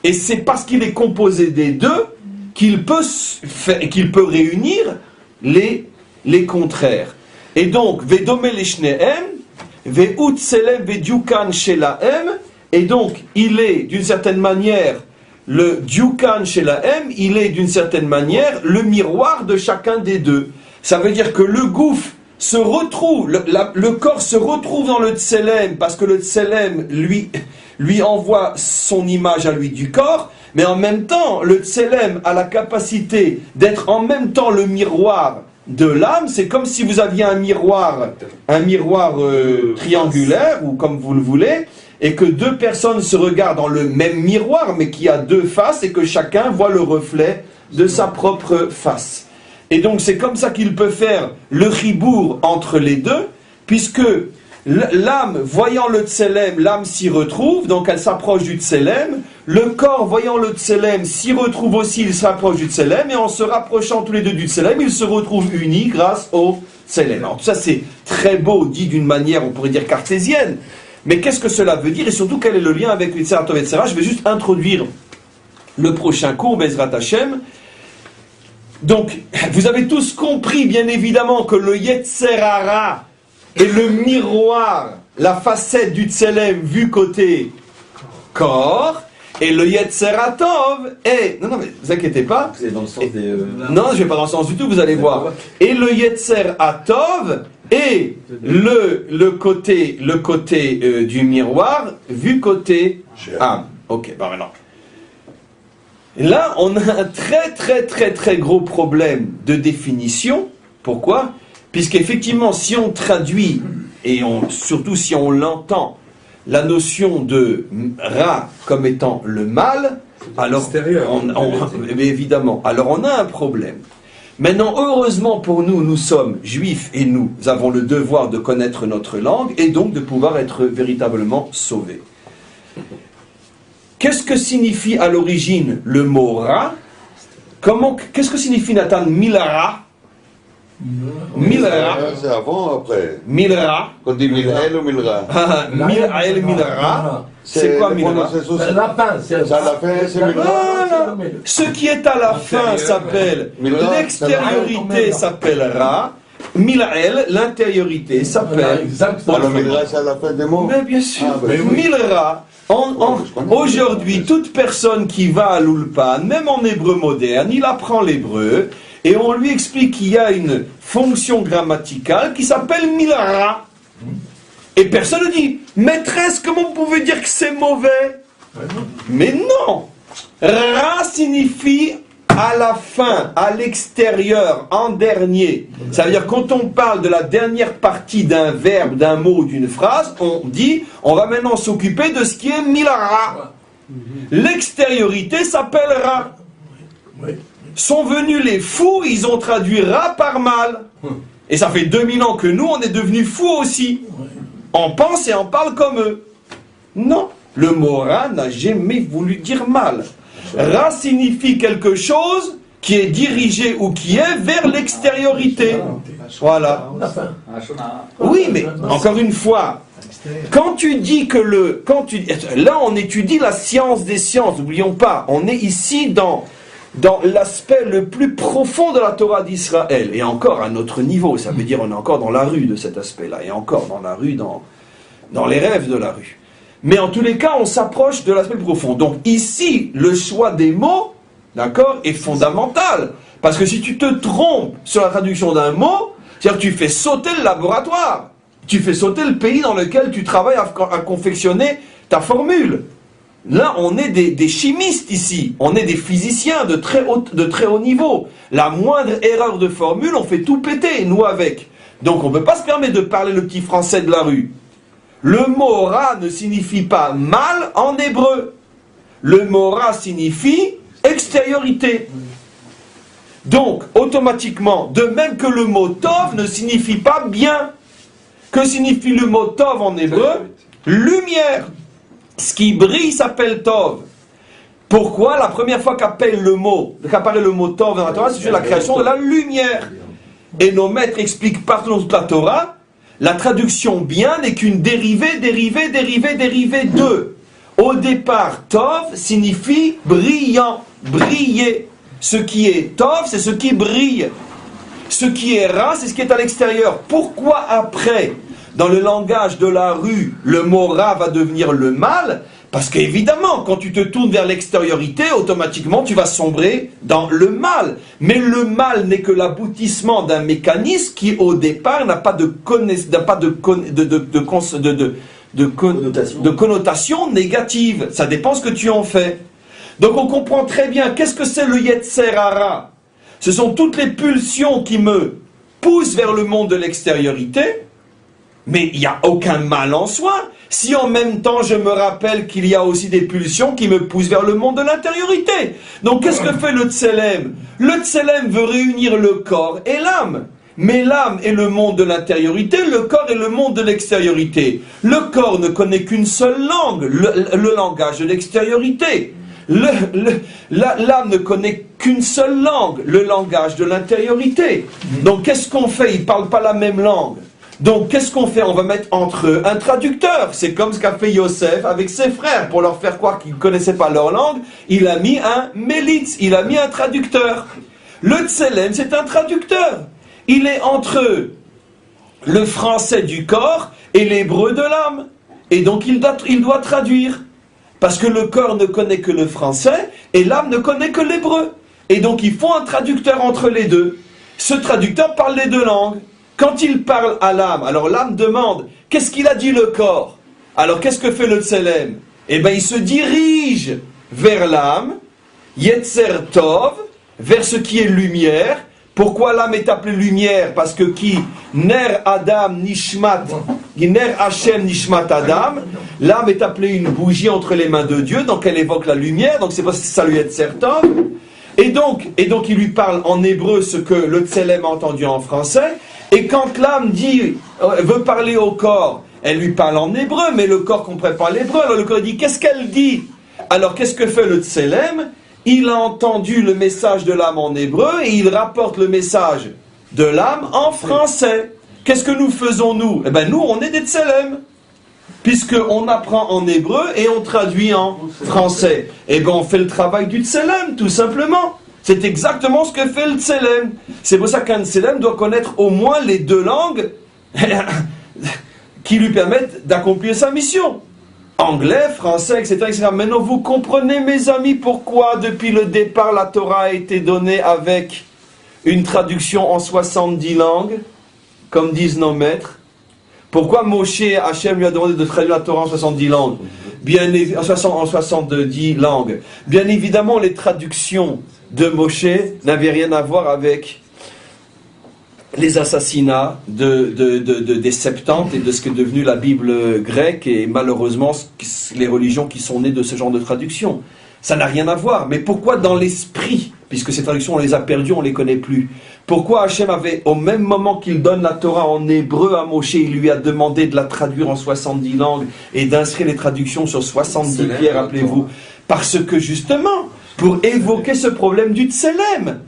et c'est parce qu'il est composé des deux qu'il peut réunir les contraires. Et donc, Vedome leshnehem, Ve'ut selem ve'diukan shelahem, et donc il est d'une certaine manière le diukan shelahem, il est d'une certaine manière le miroir de chacun des deux. Ça veut dire que le gouffre se retrouve, le corps se retrouve dans le tselem, parce que le tselem lui envoie son image à lui du corps, mais en même temps, le tselem a la capacité d'être en même temps le miroir de l'âme. C'est comme si vous aviez un miroir triangulaire, ou comme vous le voulez, et que deux personnes se regardent dans le même miroir, mais qui a deux faces, et que chacun voit le reflet de sa propre face. Et donc c'est comme ça qu'il peut faire le chibour entre les deux, puisque l'âme, voyant le tselem, l'âme s'y retrouve, donc elle s'approche du tselem, le corps, voyant le tselem, s'y retrouve aussi, il s'approche du tselem, et en se rapprochant tous les deux du tselem, ils se retrouvent unis grâce au tselem. Alors tout ça c'est très beau, dit d'une manière, on pourrait dire cartésienne, mais qu'est-ce que cela veut dire, et surtout quel est le lien avec le Yitzhak Tov et Tzara? Je vais juste introduire le prochain cours, Bezrat Hashem. Donc, vous avez tous compris, bien évidemment, que le Yetzer Hara est le miroir, la facette du Tselem vue côté corps, et le Yetzer Tov est... Non, mais vous inquiétez pas. C'est dans le sens des... Non, je ne vais pas dans le sens du tout, vous allez voir. Et le Yetzer Tov est le côté du miroir vue côté âme. Ok, bah maintenant. Là, on a un très gros problème de définition. Pourquoi? Puisqu'effectivement, si on traduit, et surtout si on l'entend, la notion de Ra comme étant le mal, alors évidemment, alors on a un problème. Maintenant, heureusement pour nous, nous sommes juifs et nous avons le devoir de connaître notre langue et donc de pouvoir être véritablement sauvés. Qu'est-ce que signifie à l'origine le mot Ra? Qu'est-ce que signifie Nathan Milra? Milra. C'est avant ou après? Milra. On dit Mil'el ou Milra? Mil'el, Milra. C'est quoi Milra? C'est la fin. C'est à la fin, c'est Milra. Voilà. Ce qui est à la fin s'appelle l'extériorité s'appelle Ra. Mil'el, l'intériorité s'appelle. Alors Milra, c'est à la fin des mots? Mais bien sûr. Milra. Aujourd'hui, toute personne qui va à l'Ulpan, même en hébreu moderne, il apprend l'hébreu et on lui explique qu'il y a une fonction grammaticale qui s'appelle Milra. Et personne ne dit, maîtresse, comment vous pouvez dire que c'est mauvais? Mais non! Ra signifie à la fin, à l'extérieur, en dernier. Ça veut dire quand on parle de la dernière partie d'un verbe, d'un mot, d'une phrase, on dit, on va maintenant s'occuper de ce qui est Milra. L'extériorité s'appelle Ra. Sont venus les fous, ils ont traduit Ra par mal. Et ça fait 2000 ans que nous, on est devenus fous aussi. On pense et on parle comme eux. Non, le mot Ra n'a jamais voulu dire mal. Ra signifie quelque chose qui est dirigé ou qui est vers l'extériorité. Voilà. Oui, mais encore une fois, quand tu dis que là on étudie la science des sciences, n'oublions pas, on est ici dans dans l'aspect le plus profond de la Torah d'Israël, et encore à un autre niveau, ça veut dire on est encore dans la rue de cet aspect-là, et encore dans la rue, dans les rêves de la rue. Mais en tous les cas, on s'approche de l'aspect profond. Donc ici, le choix des mots, d'accord, est fondamental. Parce que si tu te trompes sur la traduction d'un mot, c'est-à-dire que tu fais sauter le laboratoire, tu fais sauter le pays dans lequel tu travailles à confectionner ta formule. Là, on est des chimistes ici, on est des physiciens de très haut niveau. La moindre erreur de formule, on fait tout péter, nous avec. Donc on ne peut pas se permettre de parler le petit français de la rue. Le mot ra ne signifie pas mal en hébreu. Le mot ra signifie extériorité. Donc, automatiquement, de même que le mot tov ne signifie pas bien. Que signifie le mot tov en hébreu? Lumière. Ce qui brille s'appelle tov. Pourquoi? La première fois qu'apparaît le mot tov dans la Torah, c'est la création de la lumière. Et nos maîtres expliquent partout dans toute la Torah, la traduction bien n'est qu'une dérivée de. Au départ, tov signifie brillant, briller. Ce qui est tov, c'est ce qui brille. Ce qui est ra, c'est ce qui est à l'extérieur. Pourquoi après, dans le langage de la rue, le mot ra va devenir le mal? Parce qu'évidemment, quand tu te tournes vers l'extériorité, automatiquement tu vas sombrer dans le mal. Mais le mal n'est que l'aboutissement d'un mécanisme qui, au départ, n'a pas de connotation négative. Ça dépend ce que tu en fais. Donc on comprend très bien, qu'est-ce que c'est le Yetzer Hara? Ce sont toutes les pulsions qui me poussent vers le monde de l'extériorité, mais il n'y a aucun mal en soi. Si en même temps je me rappelle qu'il y a aussi des pulsions qui me poussent vers le monde de l'intériorité. Donc qu'est-ce que fait le Tselem? Le Tselem veut réunir le corps et l'âme. Mais l'âme est le monde de l'intériorité, le corps est le monde de l'extériorité. Le corps ne connaît qu'une seule langue, le langage de l'extériorité. L'âme ne connaît qu'une seule langue, le langage de l'intériorité. Donc qu'est-ce qu'on fait? Ils ne parlent pas la même langue. Donc qu'est-ce qu'on fait? On va mettre entre eux un traducteur. C'est comme ce qu'a fait Yosef avec ses frères. Pour leur faire croire qu'ils ne connaissaient pas leur langue, il a mis un mélitz, il a mis un traducteur. Le Tselem, c'est un traducteur. Il est entre le français du corps et l'hébreu de l'âme. Et donc il doit traduire. Parce que le corps ne connaît que le français et l'âme ne connaît que l'hébreu. Et donc il faut un traducteur entre les deux. Ce traducteur parle les deux langues. Quand il parle à l'âme, alors l'âme demande, qu'est-ce qu'il a dit le corps? Alors qu'est-ce que fait le Tselem? Eh bien il se dirige vers l'âme, Yetzer Tov, vers ce qui est lumière. Pourquoi l'âme est appelée lumière? Parce que qui? Ner Adam Nishmat, Ner Hashem Nishmat Adam, l'âme est appelée une bougie entre les mains de Dieu, donc elle évoque la lumière, donc c'est parce que ça lui est Tov. Et donc il lui parle en hébreu ce que le Tselem a entendu en français, et quand l'âme veut parler au corps, elle lui parle en hébreu, mais le corps ne comprend pas l'hébreu, alors le corps dit, qu'est-ce qu'elle dit? Alors qu'est-ce que fait le Tselem? Il a entendu le message de l'âme en hébreu et il rapporte le message de l'âme en français. Qu'est-ce que nous faisons nous? Eh bien nous, on est des Tselem. Puisqu'on apprend en hébreu et on traduit en français. Eh bien on fait le travail du Tselem, tout simplement. C'est exactement ce que fait le Tselem. C'est pour ça qu'un Tselem doit connaître au moins les deux langues qui lui permettent d'accomplir sa mission. Anglais, français, etc. Maintenant, vous comprenez, mes amis, pourquoi depuis le départ la Torah a été donnée avec une traduction en 70 langues, comme disent nos maîtres. Pourquoi Moshe, Hachem lui a demandé de traduire la Torah en 70 langues, en 70 langues. Bien évidemment, les traductions de Moshe n'avaient rien à voir avec les assassinats des Septante et de ce qu'est devenu la Bible grecque et malheureusement les religions qui sont nées de ce genre de traduction. Ça n'a rien à voir. Mais pourquoi dans l'esprit, puisque ces traductions on les a perdues, on ne les connaît plus, pourquoi Hachem avait, au même moment qu'il donne la Torah en hébreu à Moshe, il lui a demandé de la traduire en 70 langues et d'inscrire les traductions sur 70 pierres, rappelez-vous? Parce que justement, pour évoquer ce problème du Tselem,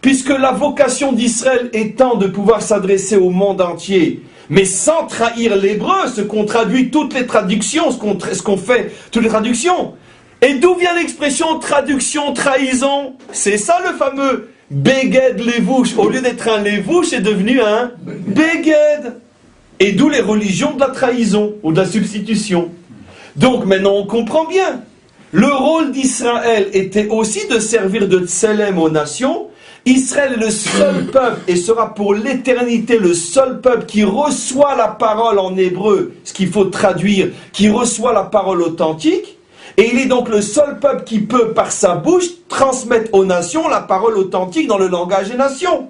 puisque la vocation d'Israël étant de pouvoir s'adresser au monde entier, mais sans trahir l'hébreu, ce qu'on traduit toutes les traductions, ce qu'on fait, toutes les traductions, Et d'où vient l'expression traduction, trahison? C'est ça le fameux Beged Levouche. Au lieu d'être un Levouche, c'est devenu un Beged. Et d'où les religions de la trahison ou de la substitution. Donc maintenant on comprend bien. Le rôle d'Israël était aussi de servir de Tselem aux nations. Israël est le seul peuple et sera pour l'éternité le seul peuple qui reçoit la parole en hébreu, ce qu'il faut traduire, qui reçoit la parole authentique. Et il est donc le seul peuple qui peut, par sa bouche, transmettre aux nations la parole authentique dans le langage des nations.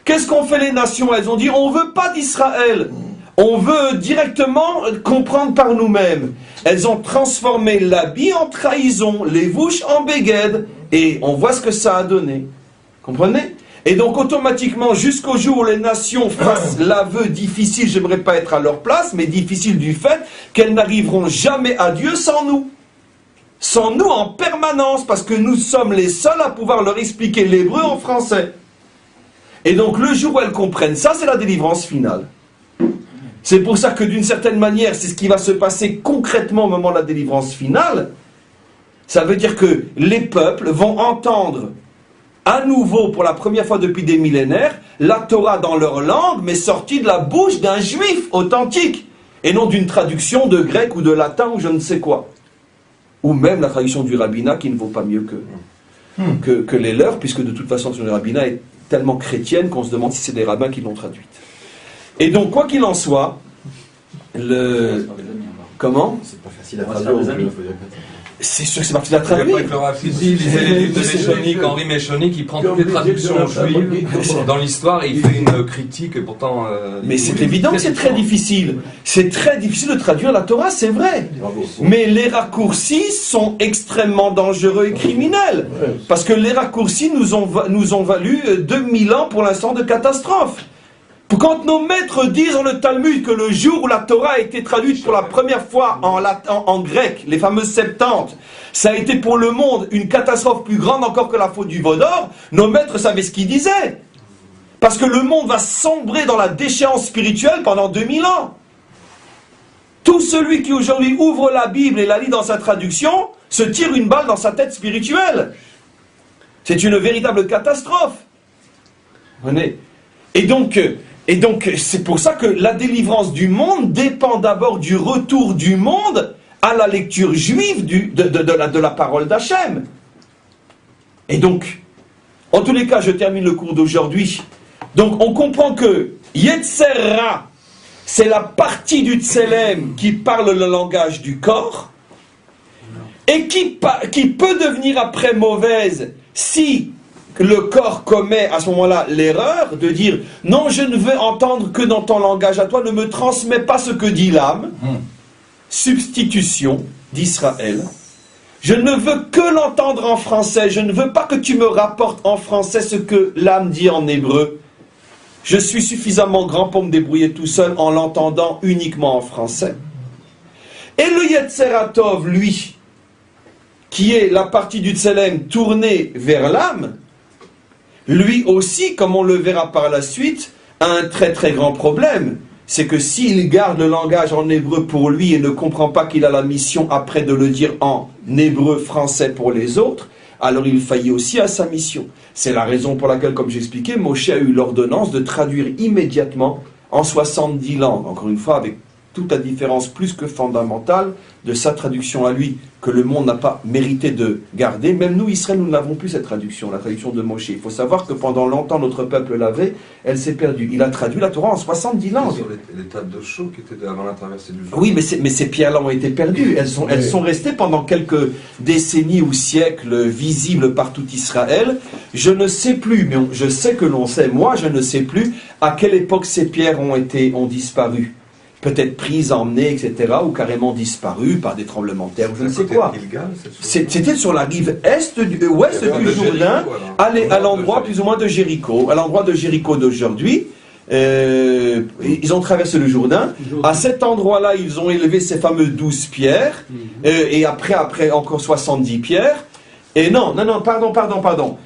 Qu'est-ce qu'ont fait les nations? Elles ont dit, on ne veut pas d'Israël. On veut directement comprendre par nous-mêmes. Elles ont transformé l'habit en trahison, les vouches en béged, et on voit ce que ça a donné. Comprenez? Et donc automatiquement, jusqu'au jour où les nations fassent l'aveu difficile, j'aimerais pas être à leur place, mais difficile du fait qu'elles n'arriveront jamais à Dieu sans nous. Sans nous en permanence, parce que nous sommes les seuls à pouvoir leur expliquer l'hébreu en français. Et donc le jour où elles comprennent ça, c'est la délivrance finale. C'est pour ça que d'une certaine manière, c'est ce qui va se passer concrètement au moment de la délivrance finale. Ça veut dire que les peuples vont entendre à nouveau, pour la première fois depuis des millénaires, la Torah dans leur langue, mais sortie de la bouche d'un juif authentique, et non d'une traduction de grec ou de latin ou je ne sais quoi. Ou même la traduction du rabbinat qui ne vaut pas mieux que les leurs, puisque de toute façon, le rabbinat est tellement chrétienne qu'on se demande si c'est des rabbins qui l'ont traduite. Et donc, quoi qu'il en soit, Comment? C'est pas facile à traduire. C'est sûr que c'est parti de la Il n'y a traduire. pas que le Rafizi, il lisait les livres de Méchonique, Henri Méchonique, il prend toutes les traductions juives dans l'histoire et il fait une critique, et pourtant... Mais c'est évident que c'est très difficile. C'est très difficile de traduire la Torah, c'est vrai. Mais les raccourcis sont extrêmement dangereux et criminels. Parce que les raccourcis nous ont valu 2000 ans pour l'instant de catastrophe. Quand nos maîtres disent dans le Talmud que le jour où la Torah a été traduite pour la première fois en grec, les fameux Septante, ça a été pour le monde une catastrophe plus grande encore que la faute du veau d'or, nos maîtres savaient ce qu'ils disaient. Parce que le monde va sombrer dans la déchéance spirituelle pendant 2000 ans. Tout celui qui aujourd'hui ouvre la Bible et la lit dans sa traduction, se tire une balle dans sa tête spirituelle. C'est une véritable catastrophe. Et donc, c'est pour ça que la délivrance du monde dépend d'abord du retour du monde à la lecture juive de la parole d'Hachem. Et donc, en tous les cas, je termine le cours d'aujourd'hui. Donc, on comprend que Yetzer Ra, c'est la partie du Tselem qui parle le langage du corps, et qui peut devenir après mauvaise si le corps commet à ce moment-là l'erreur de dire « Non, je ne veux entendre que dans ton langage à toi, ne me transmets pas ce que dit l'âme. » Substitution d'Israël. Je ne veux que l'entendre en français, je ne veux pas que tu me rapportes en français ce que l'âme dit en hébreu. Je suis suffisamment grand pour me débrouiller tout seul en l'entendant uniquement en français. Et le Yetzer Hatov, lui, qui est la partie du Tselem tournée vers l'âme, lui aussi, comme on le verra par la suite, a un très très grand problème. C'est que s'il garde le langage en hébreu pour lui et ne comprend pas qu'il a la mission après de le dire en hébreu français pour les autres, alors il faillit aussi à sa mission. C'est la raison pour laquelle, comme j'expliquais, Moshe a eu l'ordonnance de traduire immédiatement en 70 langues. Encore une fois, avec toute la différence plus que fondamentale de sa traduction à lui, que le monde n'a pas mérité de garder. Même nous, Israël, nous n'avons plus cette traduction, la traduction de Moshe. Il faut savoir que pendant longtemps, notre peuple l'avait, elle s'est perdue. Il a traduit la Torah en 70 langues. Sur les tables de chaux qui étaient avant la traversée du Jourdain. Oui, mais ces pierres-là ont été perdues. Elles sont restées pendant quelques décennies ou siècles visibles par tout Israël. Je ne sais plus, mais je sais que l'on sait, moi je ne sais plus à quelle époque ces pierres ont disparu. Peut-être prises, emmenées, etc., ou carrément disparues par des tremblements de terre, ou je ne sais quoi. C'était sur la rive ouest du Jourdain, à l'endroit plus ou moins de Jéricho, à l'endroit de Jéricho d'aujourd'hui. Ils ont traversé le Jourdain. À cet endroit-là, ils ont élevé ces fameux 12 pierres, et après encore 70 pierres. Et pardon.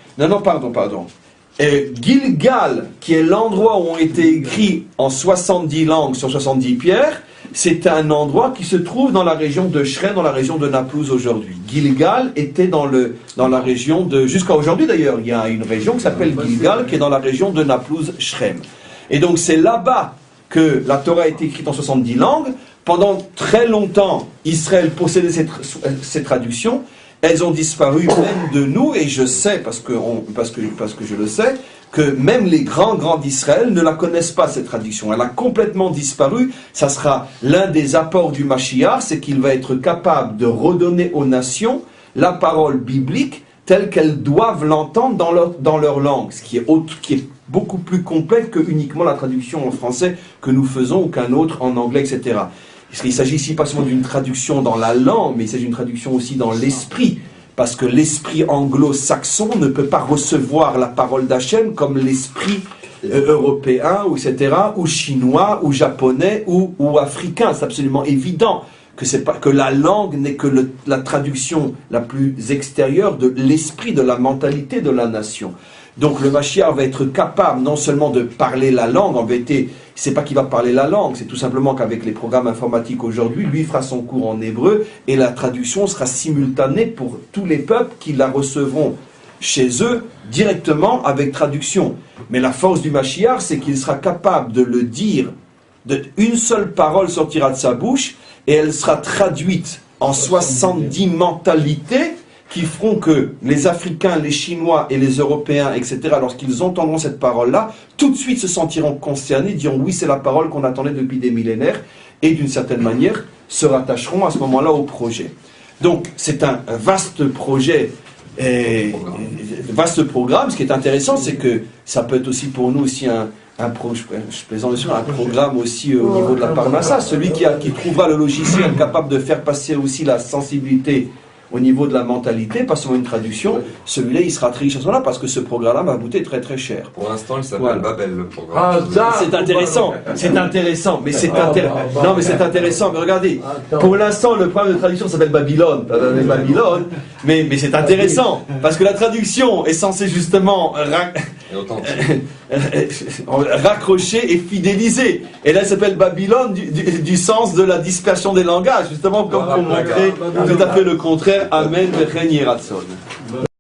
Gilgal, qui est l'endroit où ont été écrits en 70 langues sur 70 pierres, c'est un endroit qui se trouve dans la région de Shrem, dans la région de Naplouse aujourd'hui. Gilgal était dans la région de... Jusqu'à aujourd'hui d'ailleurs, il y a une région qui s'appelle Gilgal, qui est dans la région de Naplouse, Shrem. Et donc c'est là-bas que la Torah a été écrite en 70 langues. Pendant très longtemps, Israël possédait ces traductions. Elles ont disparu même de nous, et je sais, parce que je le sais, que même les grands d'Israël ne la connaissent pas, cette traduction. Elle a complètement disparu. Ça sera l'un des apports du Mashiach, c'est qu'il va être capable de redonner aux nations la parole biblique telle qu'elles doivent l'entendre dans leur langue, ce qui est beaucoup plus complète que uniquement la traduction en français que nous faisons ou qu'un autre en anglais, etc. Il s'agit ici pas seulement d'une traduction dans la langue, mais il s'agit d'une traduction aussi dans l'esprit. Parce que l'esprit anglo-saxon ne peut pas recevoir la parole d'Hachem comme l'esprit européen, ou etc., ou chinois, ou japonais, ou africain. C'est absolument évident que la langue n'est que la traduction la plus extérieure de l'esprit, de la mentalité de la nation. Donc le Mashiach va être capable non seulement de parler la langue, en vérité, c'est pas qu'il va parler la langue, c'est tout simplement qu'avec les programmes informatiques aujourd'hui, lui fera son cours en hébreu et la traduction sera simultanée pour tous les peuples qui la recevront chez eux directement avec traduction. Mais la force du Mashiach, c'est qu'il sera capable de le dire, une seule parole sortira de sa bouche et elle sera traduite en 70 mentalités qui feront que les Africains, les Chinois et les Européens, etc., lorsqu'ils entendront cette parole-là, tout de suite se sentiront concernés, diront oui, c'est la parole qu'on attendait depuis des millénaires, et d'une certaine manière se rattacheront à ce moment-là au projet. Donc c'est un vaste projet, vaste programme. Ce qui est intéressant, c'est que ça peut être aussi pour nous aussi un programme aussi au niveau de la Parnassa. Celui qui trouvera le logiciel capable de faire passer aussi la sensibilité au niveau de la mentalité, pas seulement une traduction, celui-là il sera très riche à ce moment-là parce que ce programme-là va coûter très très cher. Pour l'instant il s'appelle Babel le programme. C'est intéressant, mais c'est intéressant, mais regardez, pour l'instant le programme de traduction s'appelle Babylone, mais c'est intéressant, parce que la traduction est censée justement raccrocher et fidéliser, et là elle s'appelle Babylone du sens de la dispersion des langages, justement comme pour montrer tout à fait le contraire. Amen, v'chen yiratzon.